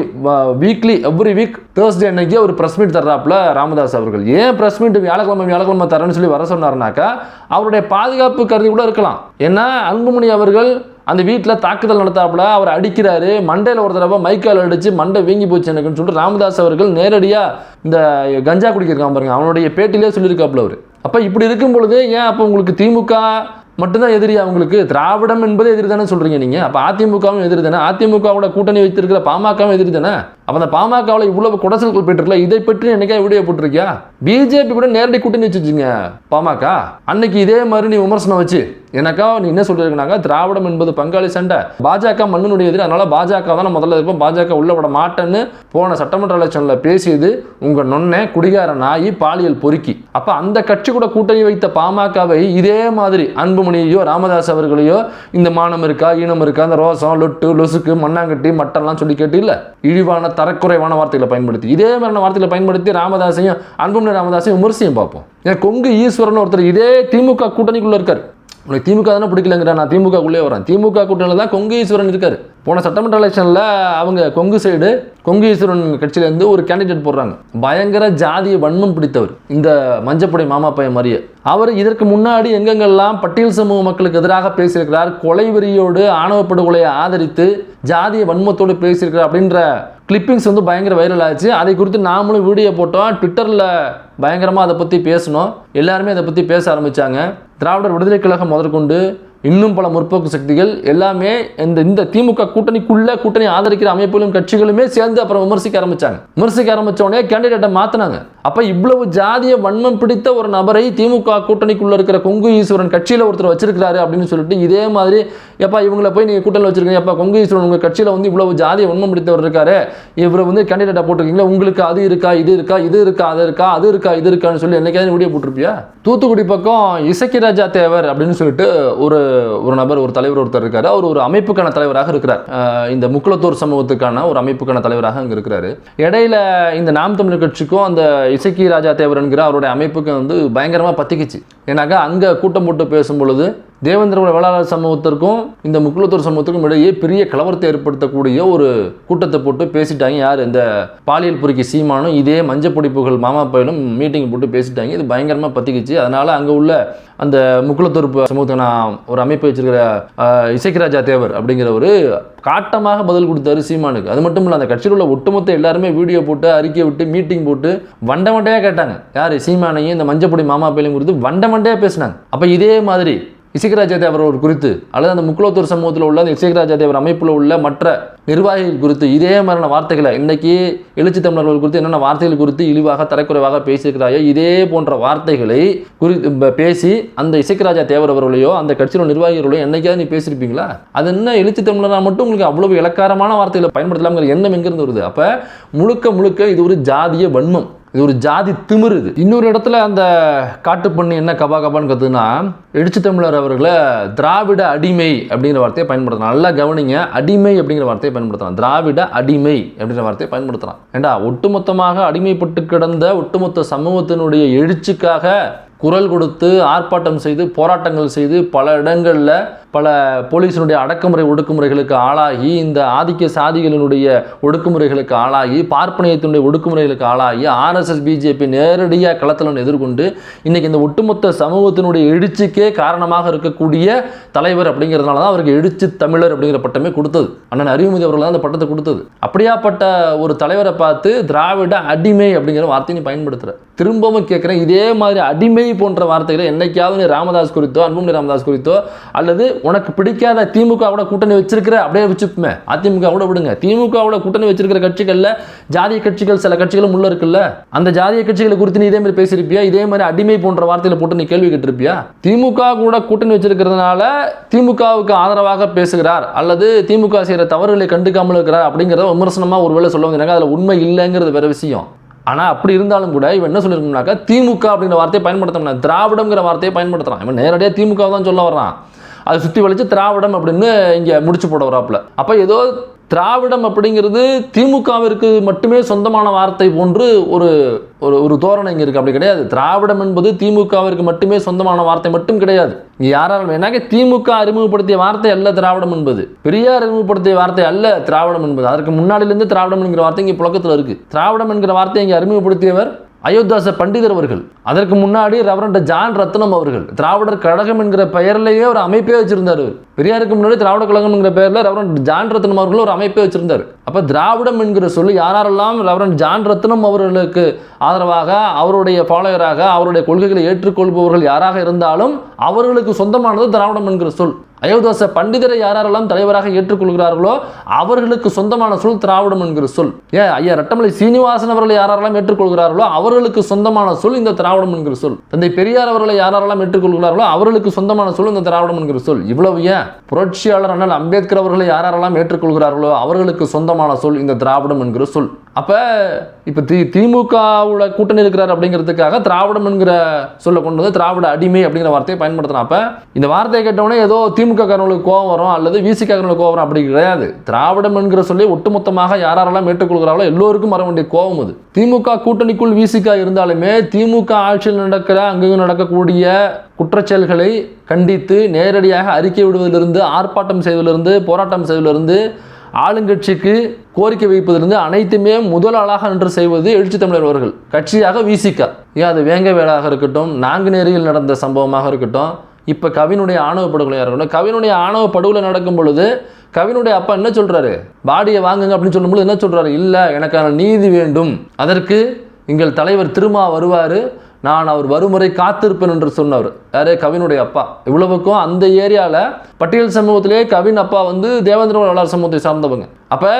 weekly every week Thursday அன்னைக்கு ஒரு ப்ரெஸ் மீட் தர்றாப்புல ராமதாஸ் அவர்கள். ஏன் ப்ரெஸ் மீட் வியாழக்கிழமை தரேன்னு சொல்லி வர சொன்னார்னாக்கா அவருடைய பாதுகாப்பு கருதி கூட இருக்கலாம். ஏன்னா அன்புமணி அவர்கள் அந்த வீட்டில் தாக்குதல் நடத்தாப்புல, அவர் அடிக்கிறாரு, மண்டையில் ஒரு தடவை மைக்கால் அடித்து மண்டை வீங்கி போச்சு எனக்குன்னு சொல்லிட்டு ராமதாஸ் அவர்கள் நேரடியாக இந்த கஞ்சா குடிக்கிறக்காம பாருங்க அவனுடைய பேட்டிலே சொல்லியிருக்காப்புல அவர். அப்போ இப்படி இருக்கும் பொழுது ஏன் அப்போ உங்களுக்கு திமுக மட்டும்தான் எதிரி, அவங்களுக்கு திராவிடம் என்பது எதிரி தானே சொல்றீங்க நீங்க? அப்ப அதிமுகவும் எதிரி தானே, அதிமுகவோட கூட்டணி வைத்திருக்கிற பாமகவும் எதிரி தானே. அப்ப அந்த பாமகவில் இவ்வளவு குடசல்கள் போயிட்டு இருக்கல, இதை பற்றி என்னைக்கா வீடியோ போட்டிருக்கியா? பிஜேபி கூட நேரடி கூட்டணி வச்சுச்சுங்க பாமக. அன்னைக்கு இதே மாதிரி நீ விமர்சனம் வச்சு எனக்கா நீ என்ன சொல்லிருக்காங்க, திராவிடம் என்பது பங்காளி சண்டை, பாஜக மண்ணினுடைய எதிரி, அதனால பாஜக தான் முதல்ல இருப்போம், பாஜக உள்ள விட மாட்டேன்னு போன சட்டமன்ற எலெக்ஷன்ல பேசியது உங்க நொன்னை குடிகார நாயி பாலியல் பொறுக்கி. அப்ப அந்த கட்சி கூட கூட்டணி வைத்த பாமகவை இதே மாதிரி அன்புமணியோ ராமதாஸ் அவர்களையோ இந்த மானம் இருக்கா, ஈனம் இருக்கா, அந்த ரோசம், லொட்டு, லொசுக்கு, மண்ணாங்கட்டி, மட்டன்லாம் சொல்லி கேட்டு இல்ல இழிவான தரக்குறைவான வார்த்தைகளை பயன்படுத்தி இதே மாதிரியான வார்த்தைகளை பயன்படுத்தி ராமதாசையும் அன்புமணி ராமதாசையும் விமர்சையும் பார்ப்போம். ஏன் கொங்கு ஈஸ்வரன் ஒருத்தர் இதே திமுக கூட்டணிக்குள்ள இருக்காரு. உனக்கு திமுக தானே பிடிக்கலங்கிற, நான் திமுகக்குள்ளே வரேன். திமுக கூட்டணியில் தான் கொங்கு ஈஸ்வரன் இருக்காரு. போன சட்டமன்ற எலெக்ஷனில் அவங்க கொங்கு சைடு கொங்கு ஈஸ்வரன் கட்சியிலேருந்து ஒரு கேண்டிடேட் போடுறாங்க. பயங்கர ஜாதிய வன்மம் பிடித்தவர், இந்த மஞ்சப்படை மாமா பையன் மாதிரியே. அவர் இதற்கு முன்னாடி எங்கெங்கெல்லாம் பட்டியல் சமூக மக்களுக்கு எதிராக பேசியிருக்கிறார், கொலை வெறியோடு ஆணவ படுகொலையை ஆதரித்து ஜாதிய வன்மத்தோடு பேசியிருக்கிறார் அப்படின்ற கிளிப்பிங்ஸ் வந்து பயங்கர வைரல் ஆச்சு. அதை குறித்து நாமளும் வீடியோ போட்டோம், ட்விட்டரில் பயங்கரமாக அதை பற்றி பேசணும், எல்லாருமே அதை பற்றி பேச ஆரம்பித்தாங்க. திராவிடர் விடுதலை கழகம் முதற்கொண்டு இன்னும் பல முற்போக்கு சக்திகள் எல்லாமே இந்த திமுக கூட்டணி ஆதரிக்கிற அமைப்புகளும் கட்சிகளுமே சேர்ந்து அப்புறம் விமர்சிக்க ஆரம்பிச்ச உடனே கேண்டிடேட்டை மாத்தினாங்க. அப்ப இவ்வளவு ஜாதிய வன்மம் பிடித்த ஒரு நபரை திமுக கூட்டணிக்குள்ள இருக்கிற கொங்கு ஈஸ்வரன் கட்சியில ஒருத்தர் வச்சிருக்கிறாரு அப்படின்னு சொல்லிட்டு இதே மாதிரி எப்பா இவங்களை போய் நீங்க கூட்டணியில் வச்சிருக்கீங்க, எப்பா கொங்கு ஈஸ்வரன் உங்க கட்சியில வந்து இவ்வளவு ஜாதிய வன்மம் பிடித்தவர் இருக்காரு, இவரை வந்து கேண்டிடேட்டா போட்டிருக்கீங்களா, உங்களுக்கு அது இருக்கா, இது இருக்கா, இது இருக்கா, அது இருக்கா, அது இருக்கா, இது இருக்கான்னு சொல்லி என்னைக்காவது வீடியோ போட்டிருப்பியா? தூத்துக்குடி பக்கம் இசக்கி ராஜா தேவர் அப்படின்னு சொல்லிட்டு ஒரு ஒரு நபர், ஒரு தலைவர் ஒருத்தர் இருக்காரு. அவர் ஒரு அமைப்புக்கான தலைவராக இருக்கிறார். இந்த முக்குளத்தூர் சமூகத்துக்கான ஒரு அமைப்புக்கான தலைவராக அங்கே இருக்கிறாரு. இடையில இந்த நாம் தமிழர் கட்சிக்கும் அந்த இசக்கி ராஜா தேவர் என்கிற அவருடைய அமைப்புக்கு வந்து பயங்கரமாக பத்திக்குச்சு. ஏன்னாக்கா அங்கே கூட்டம் போட்டு பேசும் பொழுது தேவேந்திர வேளாளர் சமூகத்திற்கும் இந்த முக்குளத்தூர் சமூகத்துக்கும் இடையே பெரிய கலவரத்தை ஏற்படுத்தக்கூடிய ஒரு கூட்டத்தை போட்டு பேசிட்டாங்க. யார்? இந்த பாலியல் பொறுக்கி சீமானும் இதே மஞ்சப்பொடிப்புகள் மாமா பையனும் மீட்டிங் போட்டு பேசிட்டாங்க. இது பயங்கரமாக பத்திக்கிச்சு. அதனால அங்கே உள்ள அந்த முக்குளத்தூர் சமூகத்தை நான் ஒரு அமைப்பு வச்சிருக்கிற இசக்கி ராஜா தேவர் அப்படிங்கிற ஒரு காட்டமாக பதில் கொடுத்தாரு சீமானுக்கு. அது மட்டும் இல்லை, அந்த கட்சியில் உள்ள ஒட்டுமொத்த எல்லாருமே வீடியோ போட்டு அறிக்கை விட்டு மீட்டிங் போட்டு வண்டமண்டையாக கேட்டாங்க. யார்? சீமானையும் இந்த மஞ்சப்பொடி மாமா பையனையும் குறித்து வண்டமண்டையாக பேசினாங்க. அப்போ இதே மாதிரி இசக்கி ராஜா தேவர் குறித்து அல்லது அந்த முக்குளத்தூர் சமூகத்தில் உள்ள அந்த இசக்கி ராஜா தேவர் அமைப்பில் உள்ள மற்ற நிர்வாகிகள் குறித்து இதே மாதிரியான வார்த்தைகளை இன்றைக்கி எழுச்சி தமிழர்கள் குறித்து என்னென்ன வார்த்தைகள் குறித்து இழிவாக தரக்குறைவாக பேசியிருக்கிறாயோ இதே போன்ற வார்த்தைகளை பேசி அந்த இசக்கி ராஜா தேவர் அவர்களையோ அந்த கட்சியில் நிர்வாகிகளோ என்னைக்காவது நீ பேசியிருப்பீங்களா? அது என்ன எழுச்சி தமிழராக மட்டும் உங்களுக்கு அவ்வளவு இலக்காரமான வார்த்தைகளை பயன்படுத்தலாம்ங்கிற எண்ணம் எங்கிருந்து வருது? அப்போ முழுக்க இது ஒரு ஜாதிய வன்மம், இது ஒரு ஜாதி திமிரு. இது இன்னொரு இடத்துல அந்த காட்டு பண்ணி என்ன கபான்னு கத்துனா எழுச்சி தமிழர் அவர்களை திராவிட அடிமை அப்படிங்கிற வார்த்தையை பயன்படுத்தலாம். நல்லா கவனிங்க, அடிமை அப்படிங்கிற வார்த்தையை பயன்படுத்தலாம். திராவிட அடிமை அப்படிங்கிற வார்த்தையை பயன்படுத்தலாம். ஏண்டா ஒட்டுமொத்தமாக அடிமைப்பட்டு கிடந்த ஒட்டுமொத்த சமூகத்தினுடைய எழுச்சிக்காக குரல் கொடுத்து ஆர்ப்பாட்டம் செய்து போராட்டங்கள் செய்து பல இடங்களில் பல போலீஸினுடைய அடக்குமுறை ஒடுக்குமுறைகளுக்கு ஆளாகி, இந்த ஆதிக்க சாதிகளினுடைய ஒடுக்குமுறைகளுக்கு ஆளாகி, பார்ப்பனியத்தினுடைய ஒடுக்குமுறைகளுக்கு ஆளாகி RSS BJP நேரடியாக களத்தில் எதிர்கொண்டு இன்னைக்கு இந்த ஒட்டுமொத்த சமூகத்தினுடைய எழுச்சிக்கே காரணமாக இருக்கக்கூடிய தலைவர் அப்படிங்கிறதுனால தான் அவருக்கு எழுச்சி தமிழர் அப்படிங்கிற பட்டமே கொடுத்தது. அண்ணன் அறிவுமதி அவர்கள் தான் அந்த பட்டத்தை கொடுத்தது. அப்படியாப்பட்ட ஒரு தலைவரை பார்த்து திராவிட அடிமை அப்படிங்கிற வார்த்தையை பயன்படுத்துகிற. திரும்பவும் கேட்குறேன், இதே மாதிரி அடிமை போன்ற வார்த்தைகளை என்னைக்காவது ராமதாஸ் குறித்தோ அன்புமணி ராமதாஸ் குறித்தோ அல்லது உனக்கு பிடிக்காத திமுகவோட கூட்டணி வச்சிருக்கிற அப்படியே வச்சுப்போமே, அதிமுகவோட விடுங்க, திமுகவோட கூட்டணி வச்சிருக்கிற கட்சிகள்ல ஜாதிய கட்சிகள் சில கட்சிகளும் உள்ள இருக்குல்ல, அந்த ஜாதிய கட்சிகளை குறித்து நீ இதே மாதிரி பேசியிருப்பியா? இதே மாதிரி அடிமை போன்ற வார்த்தையில போட்டு நீ கேள்வி கேட்டிருப்பியா? திமுக கூட கூட்டணி வச்சிருக்கிறதுனால திமுகவுக்கு ஆதரவாக பேசுகிறார் அல்லது திமுக செய்யற தவறுகளை கண்டுக்காமல் இருக்கிறார் அப்படிங்கிறத விமர்சனமா ஒருவேளை சொல்ல வந்தாங்க. அதுல உண்மை இல்லைங்கிறது வேற விஷயம். ஆனால் அப்படி இருந்தாலும் கூட இவன் என்ன சொல்லியிருக்கோம்னாக்கா திமுக அப்படிங்கிற வார்த்தையை பயன்படுத்தணும், திராவிடங்கிற வார்த்தையை பயன்படுத்துறான். இவன் நேரடியாக திமுக தான் சொல்ல வர்றான், அதை சுற்றி வளைச்சு திராவிடம் அப்படின்னு இங்கே முடிச்சு போட வராப்புல. அப்போ ஏதோ திராவிடம் அப்படிங்கிறது திமுகவிற்கு மட்டுமே சொந்தமான வார்த்தை போன்று ஒரு ஒரு தோரணை இங்கே இருக்குது. அப்படி கிடையாது. திராவிடம் என்பது திமுகவிற்கு மட்டுமே சொந்தமான வார்த்தை மட்டும் கிடையாது. இங்கே யாராலும் ஏன்னாக்க திமுக அறிமுகப்படுத்திய வார்த்தை அல்ல திராவிடம் என்பது, பெரியார் அறிமுகப்படுத்திய வார்த்தை அல்ல திராவிடம் என்பது. அதற்கு முன்னாடியிலிருந்து திராவிடம் என்கிற வார்த்தை இங்கே புழக்கத்தில் இருக்குது. திராவிடம் என்கிற வார்த்தையை இங்கே அறிமுகப்படுத்தியவர் அயோத்திதாச பண்டிதர் அவர்கள். அதற்கு முன்னாடி ரெவரண்ட் ஜான் ரத்னம் அவர்கள் திராவிடர் கழகம் என்கிற பெயர்லேயே ஒரு அமைப்பே வச்சிருந்தார். பெரியாருக்கு முன்னாடி திராவிட கழகம் என்கிற பெயரில் ரெவரண்ட் ஜான் ரத்னம் அவர்கள் ஒரு அமைப்பே வச்சிருந்தார். அப்போ திராவிடம் என்கிற சொல்லி யாரெல்லாம் ரெவரண்ட் ஜான் ரத்னம் அவர்களுக்கு ஆதரவாக, அவருடைய ஃபாலோயராக, அவருடைய கொள்கைகளை ஏற்றுக்கொள்பவர்கள் யாராக இருந்தாலும் அவர்களுக்கு சொந்தமானது திராவிடம் என்கிற சொல். அயோத்திதாச பண்டிதரை யாரெல்லாம் தலைவராக ஏற்றுக்கொள்கிறார்களோ அவர்களுக்கு சொந்தமான சொல் திராவிடம் என்கிற சொல். ஐயா ரட்டமலை சீனிவாசன் அவர்களை யாரெல்லாம் ஏற்றுக்கொள்கிறார்களோ அவர்களுக்கு சொந்தமான சொல் இந்த திராவிடம் என்கிற சொல். தந்தை பெரியார் அவர்களை யாரெல்லாம் ஏற்றுக்கொள்கிறார்களோ அவர்களுக்கு சொந்தமான சொல் இந்த திராவிடம் என்கிற சொல். இவ்வளவு ஏன் புரட்சியாளர் அண்ணல் அம்பேத்கர் அவர்களை யாரெல்லாம் ஏற்றுக்கொள்கிறார்களோ அவர்களுக்கு சொந்தமான சொல் இந்த திராவிடம் என்கிற சொல். அப்போ இப்போ திமுகவோட கூட்டணி இருக்கிறார் அப்படிங்கிறதுக்காக திராவிடம் என்கிற சொல்ல கொண்டு வந்து திராவிட அடிமை அப்படிங்கிற வார்த்தையை பயன்படுத்துறான். அப்போ இந்த வார்த்தையை கேட்டவுடனே ஏதோ திமுக காரங்களுக்கு கோவம் வரும் அல்லது விசிக காரங்களுக்கு கோவம் வரும் அப்படி கிடையாது. திராவிடம் என்கிற சொல்லி ஒட்டுமொத்தமாக யாரெல்லாம் ஏற்றுக்கொள்கிறார்களோ எல்லோருக்கும் வர வேண்டிய கோபம் அது. திமுக கூட்டணிக்குள் விசிக இருந்தாலுமே திமுக ஆட்சியில் நடக்கிற அங்கங்கு நடக்கக்கூடிய குற்றச்செயல்களை கண்டித்து நேரடியாக அறிக்கை விடுவதிலிருந்து, ஆர்ப்பாட்டம் செய்வதிலிருந்து, போராட்டம் செய்வதிலிருந்து, ஆளுங்கட்சிக்கு கோரிக்கை வைப்பதிலிருந்து அனைத்துமே முதல் ஆளாக நின்று செய்வது எழுச்சி தமிழர் அவர்கள். கட்சியாக விசிக. ஏன் அது வேங்கவேலாக இருக்கட்டும், நாங்குநேரியில் நடந்த சம்பவமாக இருக்கட்டும், இப்போ கவினுடைய ஆணவ படுகொலையாக இருக்கட்டும். கவினுடைய ஆணவ படுகொலை நடக்கும் பொழுது கவினுடைய அப்பா என்ன சொல்றாரு? பாடியை வாங்குங்க அப்படின்னு சொல்லும்போது என்ன சொல்றாரு? இல்லை, எனக்கான நீதி வேண்டும், அதற்கு எங்கள் தலைவர் திருமா வருவார், நான் அவர் வருமுறை காத்திருப்பேன் என்று சொன்னவர் யாரு? கவினுடைய அப்பா. இவ்வளவுக்கும் அந்த ஏரியாவில் பட்டியல் சமூகத்திலே கவின் அப்பா வந்து தேவேந்திர வேளாளர் சமூகத்தை சார்ந்தவங்க. அப்போ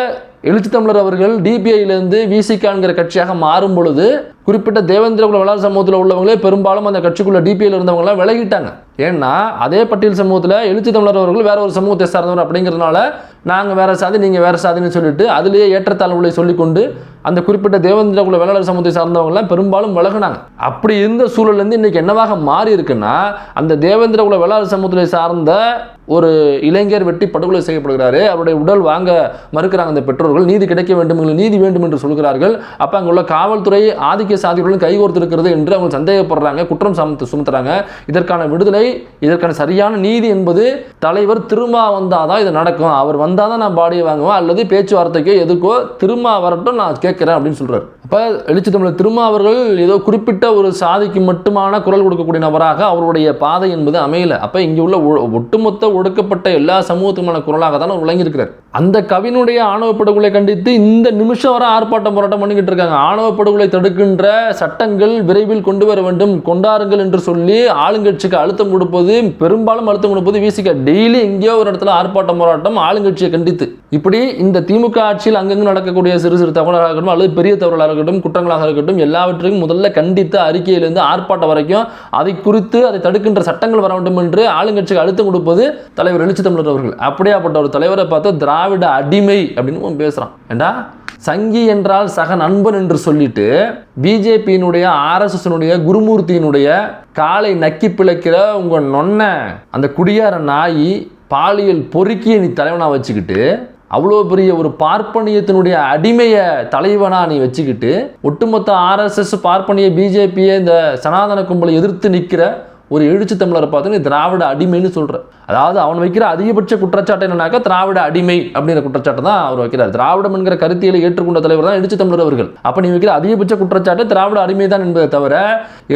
எழுச்சி தமிழர் அவர்கள் டிபிஐலேருந்து விசிகாங்கிற கட்சியாக மாறும் பொழுது குறிப்பிட்ட தேவேந்திரகுல வேளாளர் சமூகத்தில் உள்ளவங்களே பெரும்பாலும் அந்த கட்சிக்குள்ள டிபிஎல் இருந்தவங்களாம் விலகிட்டாங்க. ஏன்னா அதே பட்டியல் சமூகத்தில் எழுச்சி தமிழர் அவர்கள் வேற ஒரு சமூகத்தை சார்ந்தவர் அப்படிங்கிறதுனால நாங்கள் வேற சாதி நீங்கள் வேற சாதின்னு சொல்லிட்டு அதிலேயே ஏற்றத்தாழ்வுகளை சொல்லிக்கொண்டு அந்த குறிப்பிட்ட தேவேந்திரகுல வேளாளர் சமூகத்தை சார்ந்தவங்களாம் பெரும்பாலும் விலகினாங்க. அப்படி இருந்த சூழல்லேருந்து இன்னைக்கு என்னவாக மாறி இருக்குன்னா, அந்த தேவேந்திரகுல வேளாளர் சமூகத்தை சார்ந்த ஒரு இளைஞர் வெட்டி படுகொலை செய்யப்படுகிறாரு. அவருடைய உடல் வாங்க மறுக்கிறாங்க அந்த பெற்றோர்கள். நீதி கிடைக்க வேண்டும், நீதி வேண்டும் என்று சொல்கிறார்கள். அப்போ அங்குள்ள காவல்துறை ஆதிக்க சாதிகளுடன் கைகோர்த்திருக்கிறது என்று அவங்க சந்தேகப்படுறாங்க, குற்றம் சுமத்துறாங்க. இதற்கான விடுதலை, இதற்கான சரியான நீதி என்பது தலைவர் திருமா வந்தாதான் இது நடக்கும். அவர் வந்தாதான் நான் பாடியை வாங்குவேன், அல்லது பேச்சுவார்த்தைக்கோ எதுக்கோ திருமா வரட்டும் நான் கேட்கிறேன் அப்படின்னு சொல்றாரு. அப்ப எழுச்சி தமிழர் திருமா அவர்கள் ஏதோ குறிப்பிட்ட ஒரு சாதிக்கு மட்டுமான குரல் கொடுக்கக்கூடிய நபராக அவருடைய பாதை என்பது அமையல. அப்ப இங்க உள்ள ஒட்டுமொத்த ஒடுக்கப்பட்ட எல்லா சமூகத்துக்குமான குரலாக தான் அவர் விளங்கியிருக்கிறார். அந்த கவினுடைய ஆணவ படுகொலை கண்டித்து இந்த நிமிஷம் வரை ஆர்ப்பாட்டம் போராட்டம் பண்ணிக்கிட்டு இருக்காங்க. ஆணவ படுகொலை தடுக்கின்ற சட்டங்கள் விரைவில் கொண்டு வர வேண்டும், கொண்டாருங்கள் என்று சொல்லி ஆளுங்கட்சிக்கு அழுத்தம் கொடுப்பது, பெரும்பாலும் அழுத்தம் கொடுப்பது விசிக. டெய்லி எங்கேயோ ஒரு இடத்துல ஆர்ப்பாட்டம் போராட்டம் ஆளுங்கட்சியை கண்டித்து. இப்படி இந்த திமுக ஆட்சியில் அங்கங்கு நடக்கக்கூடிய சிறு சிறு தவறாக இருக்கட்டும் அல்லது பெரிய தவறுகளாக இருக்கட்டும், குற்றங்களாக இருக்கட்டும், எல்லாவற்றையும் முதல்ல கண்டித்து அறிக்கையிலிருந்து ஆர்ப்பாட்டம் வரைக்கும் அதை குறித்து அதை தடுக்கின்ற சட்டங்கள் வர வேண்டும் என்று ஆளுங்கட்சிக்கு அழுத்தம் கொடுப்பது தலைவர் எழுச்சி தமிழர் அவர்கள். அப்படியாப்பட்ட ஒரு தலைவரை பார்த்து திராவிட அடிமை அப்படின்னு பேசுறான். ஏண்டா சங்கி என்றால் சக நண்பன் என்று சொல்லிட்டு பிஜேபியினுடைய ஆர்எஸ்எஸ்னுடைய குருமூர்த்தியினுடைய காலை நக்கி பிழைக்கிற உங்க நொன்ன அந்த குடியார நாயி பாலியல் பொறுக்கியை நீ தலைவனா வச்சுக்கிட்டு, அவ்வளோ பெரிய ஒரு பார்ப்பனியத்தினுடைய அடிமைய தலைவனா நீ வச்சுக்கிட்டு, ஒட்டுமொத்த ஆர்எஸ்எஸ் பார்ப்பனிய பிஜேபியை இந்த சனாதன கும்பலை எதிர்த்து நிற்கிற ஒரு எழுச்சி தமிழரை பார்த்து நீ திராவிட அடிமைன்னு சொல்ற. அதாவது அவன் வைக்கிற அதிகபட்ச குற்றச்சாட்டு என்னன்னாக்கா திராவிட அடிமை அப்படிங்கிற குற்றச்சாட்டு தான் அவர் வைக்கிறார். திராவிடம் என்கிற கருத்தியலை ஏற்றுக்கொண்ட தலைவர் தான் எழுச்சி தமிழர் அவர்கள். அப்ப நீ வைக்கிற அதிகபட்ச குற்றச்சாட்டு திராவிட அடிமை தான் என்பதை தவிர,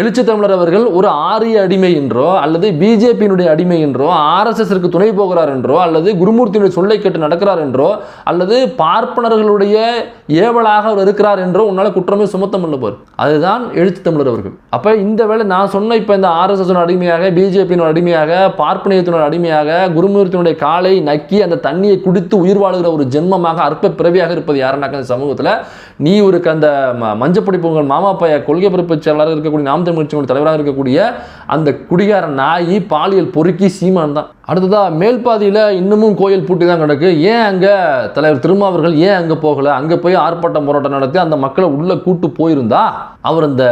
எழுச்சி தமிழர் அவர்கள் ஒரு ஆரிய அடிமை என்றோ அல்லது பிஜேபியினுடைய அடிமை என்றோ ஆர்எஸ்எஸ்க்கு துணை போகிறார் என்றோ அல்லது குருமூர்த்தியுடைய சொல்லை கேட்டு நடக்கிறார் என்றோ அல்லது பார்ப்பனர்களுடைய ஏவலாக அவர் இருக்கிறார் என்றோ உன்னால குற்றமே சுமத்த முடியல போர். அதுதான் எழுச்சி தமிழர் அவர்கள். அப்ப இந்த வேளை நான் சொன்ன இப்ப இந்த ஆர்எஸ்எஸ் அடிமையாக, பிஜேபியினுடைய அடிமையாக, பார்ப்பனியத்தினுடைய அடிமையாக, குருமூர்த்தியினுடைய காலை நக்கி அந்த தண்ணியை குடித்து உயிர் வாழுகிற ஒரு ஜென்மமாக அற்ப பிறவியாக இருப்பது யாருன்னாக்க இந்த சமூகத்தில் நீ ஒரு அந்த மஞ்சப்படி பொங்கல் மாமாப்பைய கொள்கை பிறப்பு செயலாளர் இருக்கக்கூடிய நாம் தமிழ் கட்சியினுடைய தலைவராக இருக்கக்கூடிய அந்த குடிகார நாயி பாலியல் பொறுக்கி சீமான் தான். அடுத்ததா மேல்பாதியில் இன்னமும் கோயில் பூட்டி தான் கிடக்கு. ஏன் அங்கே தலைவர் திருமாவர்கள் ஏன் அங்கே போகல? அங்கே போய் ஆர்ப்பாட்டம் போராட்டம் நடத்தி அந்த மக்களை உள்ள கூட்டு போயிருந்தா அவர் அந்த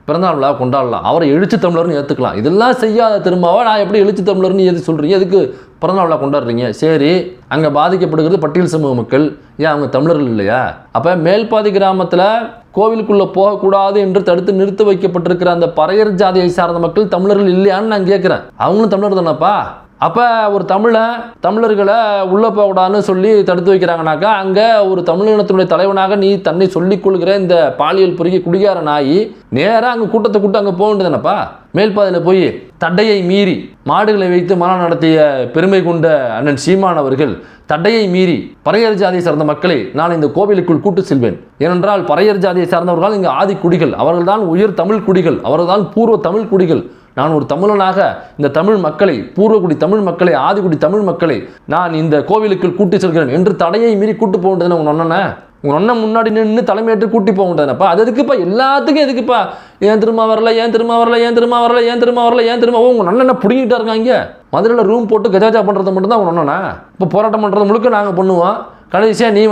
பிறந்தநாள் விழா கொண்டாடலாம், அவரை எழுச்சி தமிழர்னு ஏற்றுக்கலாம். இதெல்லாம் செய்யாத திருமாவா நான் எப்படி எழுச்சி தமிழர்னு எது சொல்கிறீங்க? எதுக்கு பிறந்தநாள் விழா கொண்டாடுறீங்க? சரி, அங்கே பாதிக்கப்படுகிறது பட்டியல் சமூக மக்கள், ஏன் அவங்க தமிழர்கள் இல்லையா? அப்போ மேல்பாதி கிராமத்தில் கோவிலுக்குள்ளே போகக்கூடாது என்று தடுத்து நிறுத்தி வைக்கப்பட்டிருக்கிற அந்த பறையர் ஜாதியை சார்ந்த மக்கள் தமிழர்கள் இல்லையான்னு நான் கேட்குறேன். அவங்களும் தமிழர் தானப்பா. அப்போ ஒரு தமிழர்களை உள்ளே போகக்கூடாதுன்னு சொல்லி தடுத்து வைக்கிறாங்கனாக்கா, அங்கே ஒரு தமிழினத்தினுடைய தலைவனாக நீ தன்னை சொல்லிக்கொள்கிற இந்த பாலியல் பொறுக்கி குடிகார நாயி நேராக அங்கே கூட்டத்தை கூட்டு அங்கே போக வேண்டியதானப்பா. மேல்பாதையில் போய் தடையை மீறி மாடுகளை வைத்து மனம் நடத்திய பெருமை கொண்ட அண்ணன் சீமான் அவர்கள் தடையை மீறி பறையர் ஜாதியை சார்ந்த மக்களை நான் இந்த கோவிலுக்குள் கூட்டு செல்வேன். ஏனென்றால் பறையர் ஜாதியை சார்ந்தவர்கள் இங்கு ஆதி குடிகள், அவர்கள்தான் உயர் தமிழ் குடிகள், அவர்கள்தான் பூர்வ தமிழ் குடிகள். நான் ஒரு தமிழனாக இந்த தமிழ் மக்களை, பூர்வகுடி தமிழ் மக்களை, ஆதிக்குடி தமிழ் மக்களை நான் இந்த கோவிலுக்குள் கூட்டி செல்கிறேன் என்று தடையை மீறி கூட்டு போக வேண்டியதுன்னு உங்க ஒன்னே உங்க ஒன்ன முன்னாடி நின்று தலைமையேற்று கூட்டி போக வேண்டியதுப்பா. அது எதுக்குப்பா? எல்லாத்துக்கும் எதுக்குப்பா? ஏன் திரும்ப வரல, ஏன் திரும்ப வரல, ஏன் திரும்ப வரல, ஏன் திரும்ப வரல, ஏன் திரும்ப உங்க அண்ணனை பிடிங்கிட்டா இருக்காங்க. மதுரையில் ரூம் போட்டு கஜாஜா பண்ணுறது மட்டும்தான் உங்க அண்ணனா. இப்போ போராட்டம் பண்ணுறது முழுக்க நாங்கள் பண்ணுவோம். கடைசியாக நீ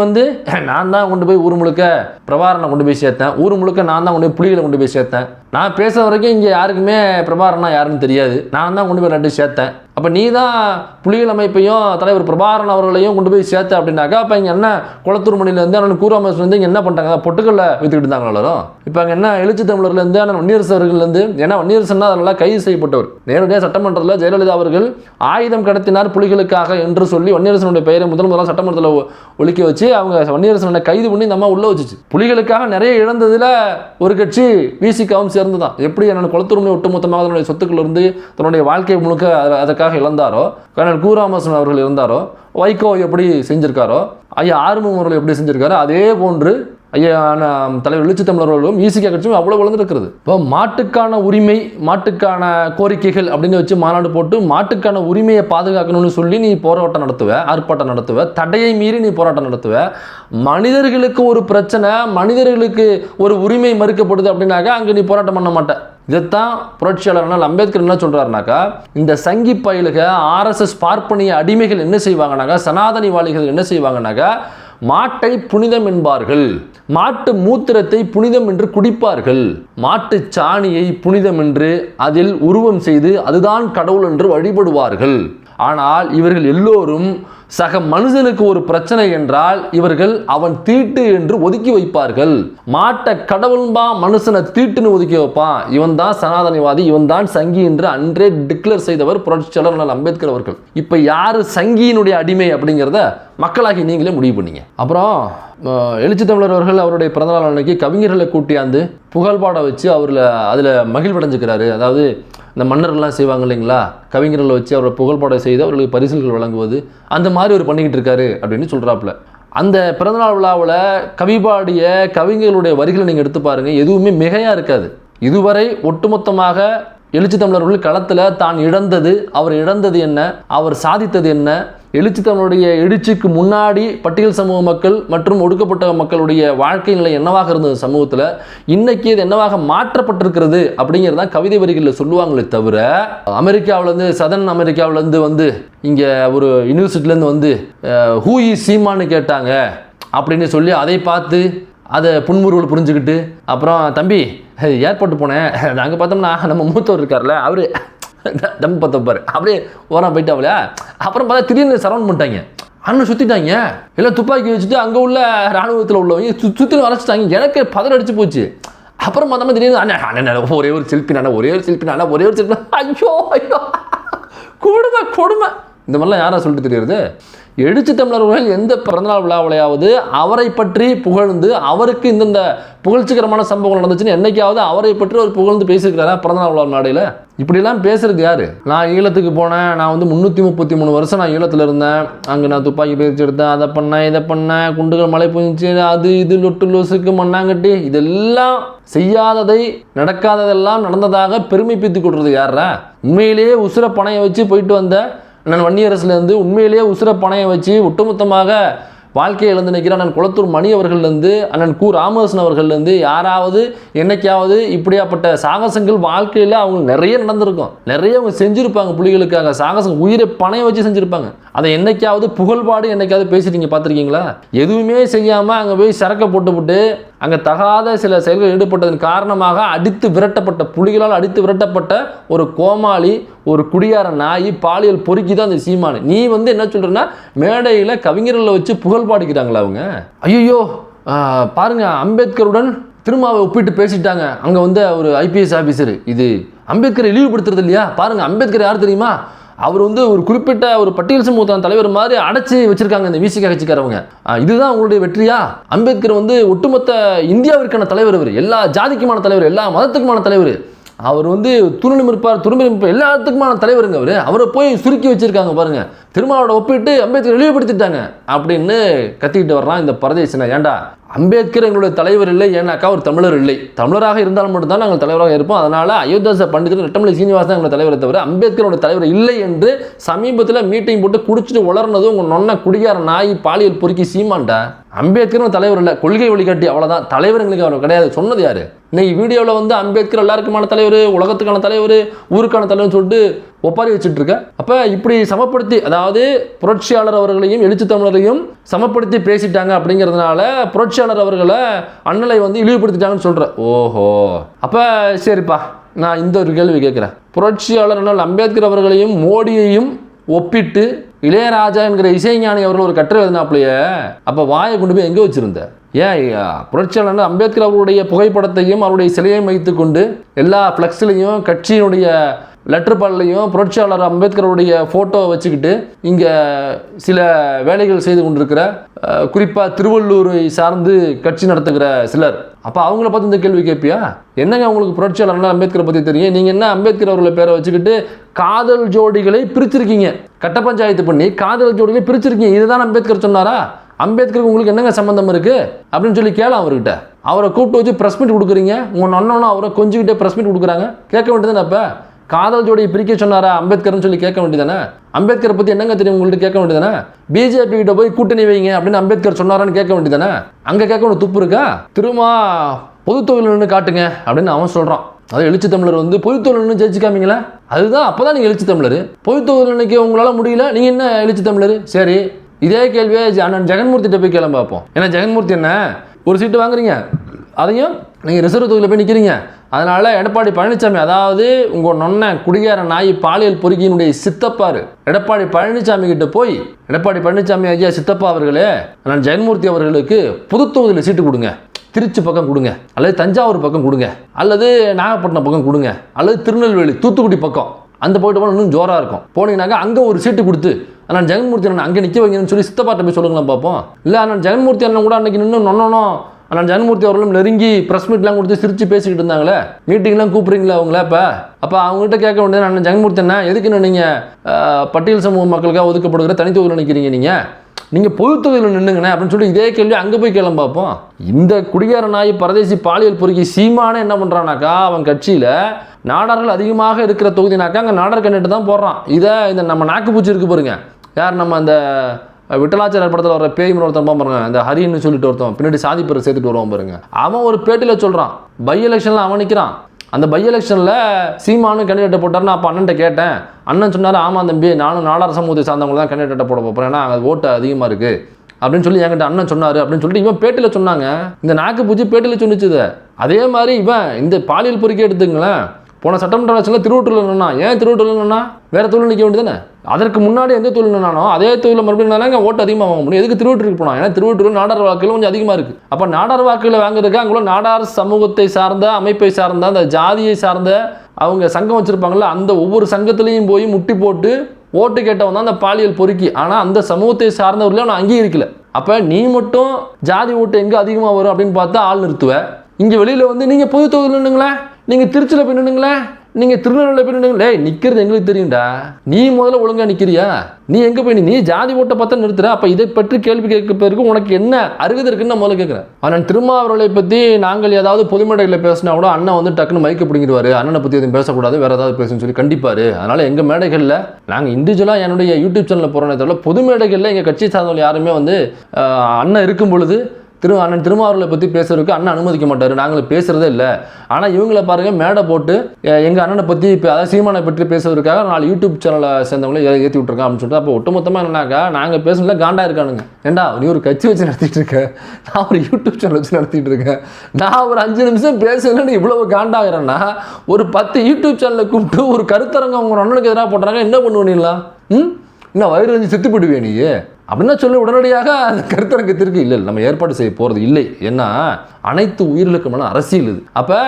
நான் தான் கொண்டு போய் ஊர் முழுக்க பிரபாரனை கொண்டு போய் சேர்த்தேன், ஊர் முழுக்க நான் தான் கொண்டு போய் புலிகளை கொண்டு போய் சேர்த்தேன். நான் பேசுகிற வரைக்கும் இங்கே யாருக்குமே பிரபாரனா யாருன்னு தெரியாது, நான் தான் கொண்டு போய் ரெண்டு சேர்த்தேன். அப்போ நீ தான் புலிகள் அமைப்பையும் தலைவர் பிரபாரன் அவர்களையும் கொண்டு போய் சேர்த்த அப்படின்னாக்கா, அப்போ இங்கே என்ன குளத்தூர் மணிலேருந்து அண்ணன் கூராமஸ்லேருந்து இங்கே என்ன பண்ணிட்டாங்க? பொட்டுக்கல்ல விற்றுக்கிட்டு இருந்தாங்க எல்லாரும். இப்போ அங்கே என்ன எழுச்சி தமிழர்லேருந்து அண்ணன் வன்னியரசு அவர்கள்லேருந்து, ஏன்னா வன்னியரசுன்னா அதெல்லாம் கைது செய்யப்பட்டவர். நேரடியாக சட்டமன்றத்தில் ஜெயலலிதா அவர்கள் ஆயுதம் கடத்தினார் புலிகளுக்காக என்று சொல்லி வன்னியரசனுடைய பெயரை முதலாக சட்டமன்றத்தில் ஒழிக்க வச்சு அவங்க வன்னியரசனை கைது பண்ணி நம்ம உள்ள வச்சுச்சு. புலிகளுக்காக நிறைய இழந்ததில் ஒரு கட்சி விசிகாவும் சேர்ந்து தான். எப்படி என்னோட குளத்தூர் மணி ஒட்டுமொத்தமாக தன்னுடைய சொத்துக்கள் இருந்து தன்னுடைய வாழ்க்கை முழுக்க அதற்காக இழந்தாரோ, கர்னல் கூராமசன் அவர்கள் இருந்தாரோ, வைகோ எப்படி செஞ்சிருக்காரோ, ஐயா ஆறுமுகம் அவர்கள் எப்படி செஞ்சிருக்காரோ, அதே போன்று ஐயா தலைவர் எழுச்சி தமிழர்களும் ஈசிகா கட்சியும் அவ்வளோ வளர்ந்துருக்கிறது. இப்போ மாட்டுக்கான உரிமை, மாட்டுக்கான கோரிக்கைகள் அப்படின்னு வச்சு மாநாடு போட்டு மாட்டுக்கான உரிமையை பாதுகாக்கணும்னு சொல்லி நீ போராட்டம் நடத்துவ, ஆர்ப்பாட்டம் நடத்துவ, தடையை மீறி நீ போராட்டம் நடத்துவ. மனிதர்களுக்கு ஒரு பிரச்சனை, மனிதர்களுக்கு ஒரு உரிமை மறுக்கப்படுது அப்படின்னாக்கா அங்கே நீ போராட்டம் பண்ண மாட்டேன். இதைத்தான் புரட்சியாளர் அம்பேத்கர் என்ன சொல்றாருனாக்கா, இந்த சங்கி பயிலுக RSS பார்ப்பனிய அடிமைகள் என்ன செய்வாங்கனாக்கா, சனாதனிவாளிகள் என்ன செய்வாங்கனாக்கா, மாட்டை புனிதம் என்பார்கள், மாட்டு மூத்திரத்தை புனிதம் என்று குடிப்பார்கள், மாட்டு சாணியை புனிதம் என்று அதில் உருவம் செய்து அதுதான் கடவுள் என்று வழிபடுவார்கள். ஆனால் இவர்கள் எல்லோரும் சக மனுஷனுக்கு ஒரு பிரச்சனை என்றால் இவர்கள் அவன் தீட்டு என்று ஒதுக்கி வைப்பார்கள். மாட்டை கடவுள்பா, மனுஷனை தீட்டுன்னு ஒதுக்கி வைப்பான், இவன் தான் சனாதனிவாதி, இவன் தான் சங்கி என்று அன்றே டிக்ளேர் செய்தவர் புரட்சியாளர் அம்பேத்கர் அவர்கள். இப்போ யாரு சங்கியினுடைய அடிமை அப்படிங்கிறத மக்களாகி நீங்களே முடிவு பண்ணீங்க. அப்புறம் எழுச்சி தமிழர் அவர்கள் அவருடைய பிறந்தநாள் அன்னைக்கு கவிஞர்களை கூட்டியாந்து புகழ்பாட வச்சு அதில் மகிழ்வடைஞ்சுக்கிறாரு. அதாவது இந்த மன்னர்கள்லாம் செய்வாங்க இல்லைங்களா, கவிஞர்களை வச்சு அவரை புகழ்பாடம் செய்து அவர்களுக்கு பரிசுகள் வழங்குவது, அந்த மாதிரி அவர் பண்ணிக்கிட்டு இருக்காரு அப்படின்னு சொல்கிறாப்புல. அந்த பிறந்தநாள் விழாவில் கவிபாடிய கவிஞர்களுடைய வரிகளை நீங்கள் எடுத்து பாருங்கள், எதுவுமே மிகையாக இருக்காது. இதுவரை ஒட்டுமொத்தமாக எழுச்சி தமிழர்கள் களத்தில் தான் இழந்தது, அவர் இழந்தது என்ன, அவர் சாதித்தது என்ன, எழுச்சி தமிழருடைய எழுச்சிக்கு முன்னாடி பட்டியல் சமூக மக்கள் மற்றும் ஒடுக்கப்பட்ட மக்களுடைய வாழ்க்கை நிலை என்னவாக இருந்தது சமூகத்தில், இன்னைக்கு இது என்னவாக மாற்றப்பட்டிருக்கிறது அப்படிங்கிறது தான் கவிதை வரிகளில் சொல்லுவாங்களே தவிர, அமெரிக்காவிலேருந்து சதர்ன் அமெரிக்காவிலேருந்து வந்து இங்கே ஒரு யூனிவர்சிட்டிலேருந்து வந்து ஹூ இஸ் சீமான்னு கேட்டாங்க அப்படின்னு சொல்லி அதை பார்த்து அதை புன்முறுவல் புரிஞ்சுக்கிட்டு, அப்புறம் தம்பி ஏர்போர்ட்டு போனேன், நாங்கள் பார்த்தோம்னா நம்ம மூத்தவர் இருக்கார்ல அவரு தம் பார்த்துப்பாரு, அப்படியே ஓரம் போயிட்டாவில. அப்புறம் பார்த்தா திடீர்னு சரவுண்ட் பண்ணிட்டாங்க, அண்ணன் சுற்றிட்டாங்க, எல்லாம் துப்பாக்கி வச்சுட்டு அங்கே உள்ள இராணுவத்தில் உள்ளவங்க சுற்றிலும் வரைச்சிட்டாங்க. எனக்கு பதற அடிச்சு போச்சு. அப்புறம் பார்த்தோம்னா திடீர்னு அண்ணன் ஒரே ஒரு செல்ஃபி நானா, ஒரே ஒரு செல்ஃபி நானா, ஒரே ஒரு செல்ஃபி, ஐயோ ஐயோ கொடுமை கொடுமை. இந்த மாதிரிலாம் யாரா சொல்லிட்டு தெரியுது? எழுச்சி தமிழர்கள் எந்த பிறந்தநாள் விழாவிலையாவது அவரை பற்றி புகழ்ந்து, அவருக்கு இந்தந்த புகழ்ச்சிகரமான சம்பவங்கள் நடந்துச்சுன்னு என்னைக்காவது அவரை பற்றி ஒரு புகழ்ந்து பேசியிருக்கிறாரா பிறந்தநாள் விழா நாடையில்? இப்படிலாம் பேசுறது யாரு? நான் ஈழத்துக்கு போனேன், நான் வந்து 333 வருஷம் நான் ஈழத்தில் இருந்தேன், அங்கே நான் துப்பாக்கி பயிற்சி எடுத்தேன், அதை பண்ணேன் இதை பண்ணேன், குண்டுகள் மழை புரிஞ்சு, அது இது லொட்டு லொசுக்கு மண்ணாங்கட்டி, இதெல்லாம் செய்யாததை நடக்காததெல்லாம் நடந்ததாக பெருமை பீத்து கொடுறது யாரா? உண்மையிலேயே உசுர பணையை வச்சு போயிட்டு வந்த அண்ணன் வன்னியரசுலேருந்து, உண்மையிலேயே உசுர பணையை வச்சு ஒட்டுமொத்தமாக வாழ்க்கையை இழந்து நிற்கிற அண்ணன் குளத்தூர் மணி அவர்கள்லேருந்து, அண்ணன் கு ராமகிருஷ்ணன் அவர்கள்லேருந்து யாராவது என்னைக்காவது இப்படியாப்பட்ட சாகசங்கள் வாழ்க்கையில் அவங்க நிறைய நடந்திருக்கும், நிறைய அவங்க செஞ்சுருப்பாங்க, புலிகளுக்காக சாகசம் உயிரை பணையை வச்சு செஞ்சுருப்பாங்க. அதை என்னைக்காவது புகழ்பாடு என்னைக்காவது பேசிட்டீங்க பார்த்துருக்கீங்களா? எதுவுமே செய்யாமல் அங்கே போய் சரக்கை போட்டுவிட்டு அங்கே தகாத சில செயல்கள் ஈடுபட்டதன் காரணமாக அடித்து விரட்டப்பட்ட, புலிகளால் அடித்து விரட்டப்பட்ட ஒரு கோமாளி, ஒரு குடியார நாய், பாலியல் பொறுக்கி தான் அந்த சீமானு. நீ வந்து என்ன சொல்கிறேன்னா, மேடையில் கவிஞர்களை வச்சு புகழ் பாடிக்கிறாங்களா அவங்க? ஐயோ பாருங்க, அம்பேத்கருடன் திருமாவை ஒப்பிட்டு பேசிட்டாங்க அங்கே வந்து ஒரு IPS ஆஃபீஸர். இது அம்பேத்கரை இழிவுபடுத்துறது இல்லையா? பாருங்க, அம்பேத்கர் யார் தெரியுமா? அவர் வந்து ஒரு குறிப்பிட்ட ஒரு பட்டியல் சமூகத்தின் தலைவர் மாதிரி அடைச்சி வச்சிருக்காங்க இந்த விசிகா கட்சிக்காரவங்க. இதுதான் அவங்களுடைய வெற்றியா? அம்பேத்கர் வந்து ஒட்டுமொத்த இந்தியாவிற்கான தலைவர், அவர் எல்லா ஜாதிக்குமான தலைவர், எல்லா மதத்துக்குமான தலைவர், அவர் வந்து துருநிமிருப்பார் எல்லா இடத்துக்குமான தலைவருங்க அவர். அவரை போய் சுருக்கி வச்சிருக்காங்க பாருங்க, திருமாவோட ஒப்பிட்டு அம்பேத்கர் இழிவுபடுத்திட்டாங்க அப்படின்னு கத்திக்கிட்டு வர்றான் இந்த பரதேசனை. ஏண்டா, அம்பேத்கர் எங்களுடைய தலைவர் இல்லை, ஏன்னாக்கா ஒரு தமிழர் இல்லை, தமிழராக இருந்தாலும் மட்டும்தான் நாங்கள் தலைவராக இருப்போம், அதனால அயோத்தியாச பண்டிதர் ரெட்டமலை சீனிவாசன் எங்களுடைய தலைவரை தவிர அம்பேத்கரோட தலைவர் இல்லை என்று சமீபத்தில் மீட்டிங் போட்டு குடிச்சிட்டு உளர்னது உங்கள் நொன்ன குடியார நாய் பாலியல் பொறுக்கி சீமான்டா. அம்பேத்கர் தலைவர் இல்லை, கொள்கை வழிகாட்டி, அவ்வளோதான். தலைவர் எங்களுக்கு அவர் கிடையாது. சொன்னது யாரு? இன்னைக்கு வீடியோவில் வந்து அம்பேத்கர் எல்லாருக்குமான தலைவர், உலகத்துக்கான தலைவர், ஊருக்கான தலைவர்னு சொல்லிட்டு ஒப்பாரி வச்சுட்டு இருக்க. அப்போ இப்படி சமப்படுத்தி, அதாவது புரட்சியாளர் அவர்களையும் எழுச்சி தமிழரையும் சமப்படுத்தி பேசிட்டாங்க அப்படிங்கிறதுனால புரட்சியாளர் அவர்களை அண்ணலை வந்து இழிவுபடுத்திட்டாங்கன்னு சொல்கிறேன். ஓஹோ, அப்போ சரிப்பா, நான் இந்த ஒரு கேள்வி கேட்குறேன். புரட்சியாளர் அண்ணல் அம்பேத்கர் அவர்களையும் மோடியையும் ஒப்பிட்டு இளையராஜா என்கிற இசைஞானி அவர்கள் ஒரு கட்டுரை எழுதினாப்லையே, அப்போ வாயை கொண்டு போய் எங்கே வச்சுருந்த? ஏன் புரட்சியாளர் அம்பேத்கர் அவருடைய புகைப்படத்தையும் அவருடைய சிலையையும் வைத்துக்கொண்டு எல்லா ஃப்ளெக்ஸ்லையும் கட்சியினுடைய லெட்டர் பால்லையும் புரட்சியாளர் அம்பேத்கருடைய ஃபோட்டோவை வச்சுக்கிட்டு இங்கே சில வேலைகள் செய்து கொண்டிருக்கிற, குறிப்பாக திருவள்ளூரை சார்ந்து கட்சி நடத்துகிற சிலர், அப்போ அவங்கள பார்த்து இந்த கேள்வி கேட்பியா? என்னங்க உங்களுக்கு புரட்சியாளர் அம்பேத்கரை பற்றி தெரியும்? நீங்கள் என்ன அம்பேத்கர் அவர்களை பேரை வச்சுக்கிட்டு காதல் ஜோடிகளை பிரிச்சிருக்கீங்க, கட்ட பஞ்சாயத்து பண்ணி காதல் ஜோடிகளை பிரிச்சிருக்கீங்க. இதுதான் அம்பேத்கர் சொன்னாரா? அம்பேத்கருக்கு உங்களுக்கு என்னங்க சம்பந்தம் இருக்கு அப்படின்னு சொல்லி கேள அவர்கிட்ட. அவரை கூப்பிட்டு வச்சு பிரஸ் மீட் கொடுக்குறீங்க. உங்க நொன்னனும் அவரை கொஞ்சிக்கிட்டே பிரஸ் மீட் கொடுக்குறாங்க. கேட்க வேண்டியதுதானே? அப்ப காதல் ஜோடியை பிரிக்க சொன்னாரா அம்பேத்கர்னு சொல்லி கேட்க வேண்டியதானே? அம்பேத்கரை பத்தி என்னங்க தெரியும் உங்கள்கிட்ட கேட்க வேண்டியதானே? பிஜேபி கிட்ட போய் கூட்டணி வைங்க அப்படின்னு அம்பேத்கர் சொன்னாரான்னு கேட்க வேண்டியதானே? அங்க கேட்க ஒன்று துப்பு இருக்கா? திரும்ப பொது தொழில்னு காட்டுங்க அப்படின்னு அவன் சொல்றான். அது எழுச்சி தமிழர் வந்து பொது தொழில்னு ஜெயிச்சு காமிங்களா? அதுதான் அப்பதான் நீங்க எழுச்சி தமிழர். பொது தொழில்னுக்கு உங்களால முடியல, நீங்க என்ன எழுச்சி தமிழர்? சரி, இதே கேள்வியை அண்ணன் ஜெகன்மூர்த்திட்ட போய் கேளம்ப பார்ப்போம். ஏன்னா ஜெகன்மூர்த்தி என்ன ஒரு சீட்டு வாங்குறீங்க, அதையும் நீங்கள் ரிசர்வ் தொகுதியில் போய் நிற்கிறீங்க. அதனால் எடப்பாடி பழனிசாமி, அதாவது உங்கள் நொன்ன குடிகார நாய் பாலியல் பொறுக்கியினுடைய சித்தப்பாரு எடப்பாடி பழனிசாமி கிட்ட போய், எடப்பாடி பழனிசாமி ஐயா சித்தப்பா அவர்களே, நான் ஜெகன்மூர்த்தி அவர்களுக்கு புது தொகுதியில் சீட்டு கொடுங்க, திருச்சி பக்கம் கொடுங்க, அல்லது தஞ்சாவூர் பக்கம் கொடுங்க, அல்லது நாகப்பட்டினம் பக்கம் கொடுங்க, அல்லது திருநெல்வேலி தூத்துக்குடி பக்கம் அந்த போயிட்டு போனால் இன்னும் ஜோராக இருக்கும். போனீங்கன்னாக்கா அங்கே ஒரு சீட்டு கொடுத்து நான் ஜெகன்மூர்த்தி அண்ணன் அங்கே நிற்க வைங்கன்னு சொல்லி சித்தப்பாட்ட போய் சொல்லுங்களேன் பார்ப்போம். இல்லை நான் ஜெகன்மூர்த்தி அண்ணன் கூட அன்றைக்கி நின்று நொன்னோம் ஆனால் ஜெகன்மூர்த்தி அவர்களும் நெருங்கி ப்ரெஸ் மீட்லாம் கொடுத்து சிரிச்சு பேசிக்கிட்டு இருந்தாங்களே, மீட்டிங்லாம் கூப்பிட்றீங்களா அவங்கள? அப்போ அவங்ககிட்ட கேட்க வேண்டியது, நான் ஜெகன்மூர்த்தி அண்ணா எதுக்குன்னு நீங்கள் பட்டியல் சமூக மக்களுக்காக ஒதுக்கப்படுகிற தனித்தொகுதியில் நிற்கிறீங்க, நீங்கள் பொது தொகுதியில் நின்றுங்கண்ணே அப்படின்னு சொல்லி இதே கேள்வி அங்கே போய் கேளம் பார்ப்போம். இந்த குடிகார நாய் பரதேசி பாலியல் பொறுக்கி சீமானே என்ன பண்ணுறானாக்கா, அவன் கட்சியில் நாடார்கள் அதிகமாக இருக்கிற தொகுதினாக்கா அங்கே நாடார் கேண்டிடேட் தான் போடுறான். இதை இந்த நம்ம நாக்கு பூச்சி இருக்கு பாருங்க, யார் நம்ம அந்த விட்டலாச்சார படத்தில் வர பேய் ஒருத்தன் பாருங்க, அந்த ஹரின்னு சொல்லிட்டு ஒருத்தன் பின்னாடி சாதி பேரை சேர்த்துட்டு வருவான் பாருங்க, அவன் ஒரு பேட்டியில் சொல்கிறான், பை எலெக்ஷனில் அவன் நிற்கிறான். அந்த பை எலெக்ஷனில் சீமானு கேண்டிடேட்டை போட்டார்னு அப்போ அண்ணன்ட்ட கேட்டேன். அண்ணன் சொன்னார், ஆமாம் தம்பி, நானும் நாடார் சமூகத்தை சார்ந்தவங்க தான் கேண்டிடேட்டை போட போகிறேன், ஏன்னா அங்கே ஓட்டு அதிகமாக இருக்குது அப்படின்னு சொல்லி என்கிட்ட அண்ணன் சொன்னார் அப்படின்னு சொல்லிட்டு இவன் பேட்டியில் சொன்னாங்க. இந்த நாக்கு பூச்சி பேட்டியில் சொன்னிச்சுது. அதே மாதிரி இவன் இந்த பாலியல் பொறுக்கி எடுத்துங்களேன், போன சட்டமன்ற எலெக்ஷனில் திருவட்டூரில் நின்னா, ஏன் திருவட்டூரில் நின்னா வேறு தொழில் நிற்க வேண்டியதானே? அதற்கு முன்னாடி எந்த தொழில் நின்னானோ அதே தொழில் மறுபடியும் நின்னாங்க ஓட்டு அதிகமாக வாங்க முடியும். எதுக்கு திருவட்டூருக்கு போனான்? ஏன்னா திருவட்டூர் நாடார் வாக்குகள் கொஞ்சம் அதிகமாக இருக்குது. அப்போ நாடார் வாக்குகளை வாங்குறதுக்கு அங்குள்ள நாடார் சமூகத்தை சார்ந்த அமைப்பை சார்ந்த அந்த ஜாதியை சார்ந்த அவங்க சங்கம் வச்சுருப்பாங்கள்ல, அந்த ஒவ்வொரு சங்கத்திலையும் போய் முட்டி போட்டு ஓட்டு கேட்டவன் தான் அந்த பாலியல் பொறுக்கி. ஆனால் அந்த சமூகத்தை சார்ந்தவர்களே நான் அங்கீகரிக்கல. அப்போ நீ மட்டும் ஜாதி ஓட்டு எங்கே அதிகமாக வரும் அப்படின்னு பார்த்தா ஆள் நிறுத்துவேன். இங்கே வெளியில் வந்து நீங்கள் பொது தொகுதியில் நின்றுங்களேன், நீங்கள் திருச்சியில் போய் நின்றுங்களேன், நீங்கள் திருநெல்வேலியில் போய் நின்றுங்களே, நிற்கிறது எங்களுக்கு தெரியும்டா, நீ முதல்ல ஒழுங்காக நிற்கிறியா? நீ எங்கே போய் நீ ஜாதி ஓட்டை பார்த்தா நிறுத்துற? அப்போ இதை பற்றி கேள்வி கேட்க பிறகு உனக்கு என்ன அருகதை இருக்குன்னு நான் முதல்ல கேட்குறேன். ஆனால் திருமாவளவனை பற்றி நாங்கள் ஏதாவது பொதுமேடைகளில் பேசினா கூட அண்ணன் வந்து டக்குன்னு மைக்க பிடிங்கிடுவார், அண்ணனை பற்றி எதுவும் பேசக்கூடாது, வேறு ஏதாவது பேசுன்னு சொல்லி கண்டிப்பார். அதனால் எங்கள் மேடைகளில் நாங்கள் இண்டிவிஜுவலாக என்னுடைய யூடியூப் சேனலில் போகிறோன்னே தவிர பொது மேடைகளில் எங்கள் கட்சி சார்ந்தவர்கள் யாருமே வந்து அண்ணன் இருக்கும் பொழுது அண்ணன் திருமாவளவனை பற்றி பேசுறதுக்கு அண்ணன் அனுமதிக்க மாட்டார், நாங்கள் பேசுகிறதே இல்லை. ஆனால் இவங்களை பாருங்கள், மேடை போட்டு எங்கள் அண்ணனை பற்றி இப்போ அதாவது சீமானை பற்றி பேசுறதுக்காக 4 யூடியூப் சேனலை சேர்ந்தவங்களே ஏற்றி விட்ருக்கான் அப்படின்னு சொல்லிட்டு, அப்போ ஒட்டுமொத்தமாக என்னன்னாக்கா நாங்கள் பேசணும்ல காண்டா இருக்கானுங்க. ஏண்டா நீ ஒரு கட்சி வச்சு நடத்திட்டு இருக்க, நான் ஒரு யூடியூப் சேனல் வச்சு நடத்திட்டு இருக்கேன், நான் ஒரு 5 நிமிஷம் பேசலன்னு இவ்வளவு காண்டாகிறேன்னா ஒரு 10 யூடியூப் சேனலை கூப்பிட்டு ஒரு கருத்தரங்க அவங்க அண்ணனுக்கு எதிராக போட்டாங்க, என்ன பண்ணுவீங்களா? இன்னும் வயிறு வந்து செத்து போயிடுவே நீ அப்படின்னா சொல்லி உடனடியாக அந்த கருத்தரங்கத்திற்கு இல்லை நம்ம ஏற்பாடு செய்ய போகிறது இல்லை. ஏன்னா அனைத்து உயிர்களுக்குமான அரசியல் இது. அப்போ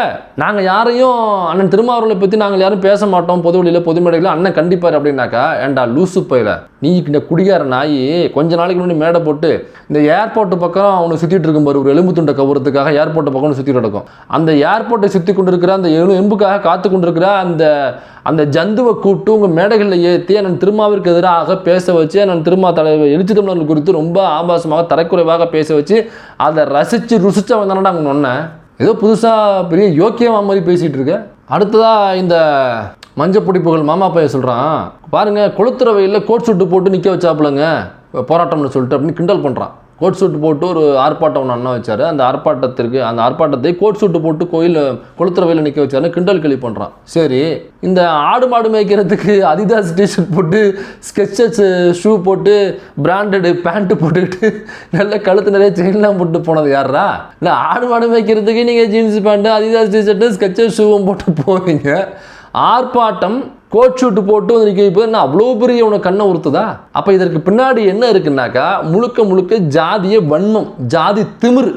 நாங்கள் யாரையும் அண்ணன் திருமாவளவனை பற்றி நாங்கள் யாரும் பேச மாட்டோம் பொது வழியில் பொது மேடையில், அண்ணன் கண்டிப்பார் அப்படின்னாக்கா, ஏண்டா லூசு பையில நீ இந்த குடிகார நாய் கொஞ்ச நாளைக்கு முன்னாடி மேடை போட்டு இந்த ஏர்போர்ட்டு பக்கம் அவனுக்கு சுற்றிட்டு இருக்கும் பாரு, ஒரு எலும்பு துண்டை கவுறதுக்காக ஏர்போர்ட்டை பக்கம் சுற்றிட்டு நடக்கும். அந்த ஏர்போர்ட்டை சுற்றி கொண்டு இருக்கிற அந்த எலும்புக்காக காத்து கொண்டிருக்கிற அந்த ஜந்துவை கூப்பிட்டு உங்கள் மேடைகளில் ஏற்றி அண்ணன் திருமாவிற்கு எதிராக பேச வச்சு, அண்ணன் திருமா தலைவர் எழுச்சி தமிழர்கள் குறித்து ரொம்ப ஆபாசமாக தரக்குறைவாக பேச வச்சு அதை ருசிச்ச வந்தானடா அவங்க ஒன்ன ஏதோ புதுசாக பெரிய யோக்கியமாக மாதிரி பேசிகிட்டு இருக்க. அடுத்ததாக இந்த மஞ்சப்பிடிப்புகள் மாமா பைய சொல்கிறான் பாருங்கள், கொளுத்துற வெயிலில் கோட் சூட்டு போட்டு நிற்க வச்சாப்புலங்க போராட்டம்னு சொல்லிட்டு அப்படின்னு கிண்டல் பண்ணுறான். கோட் சூட்டு போட்டு ஒரு ஆர்ப்பாட்டம் ஒன்று அண்ணா வச்சார், அந்த ஆர்ப்பாட்டத்தை கோட் சூட்டு போட்டு கொளுத்துற வெயிலில் நிற்க வச்சாருன்னு கிண்டல் கேலி பண்ணுறான். சரி, இந்த ஆடு மாடு மேய்க்கிறதுக்கு அதிதாஸ் டிஷர்ட் போட்டு ஸ்கெச்சஸ் ஷூ போட்டு பிராண்டடு பேண்ட்டு போட்டுக்கிட்டு நல்ல கழுத்து நிறைய செயின்லாம் போட்டு போனது யாரா? இல்லை, ஆடு மாடு மேய்க்கிறதுக்கு நீங்கள் jeans pant Adidas T shirt Skechers ஷூவும் போட்டு போவீங்க, ஆர்ப்பாட்டம் கோட் ஷூட்டு போட்டு வந்து நிற்க வைப்பது என்ன அவ்வளோ பெரிய உனக்கு கண்ணை உறுத்துதா? அப்போ இதற்கு பின்னாடி என்ன இருக்குன்னாக்கா முழுக்க ஜாதிய வன்மம், ஜாதி திமிரு.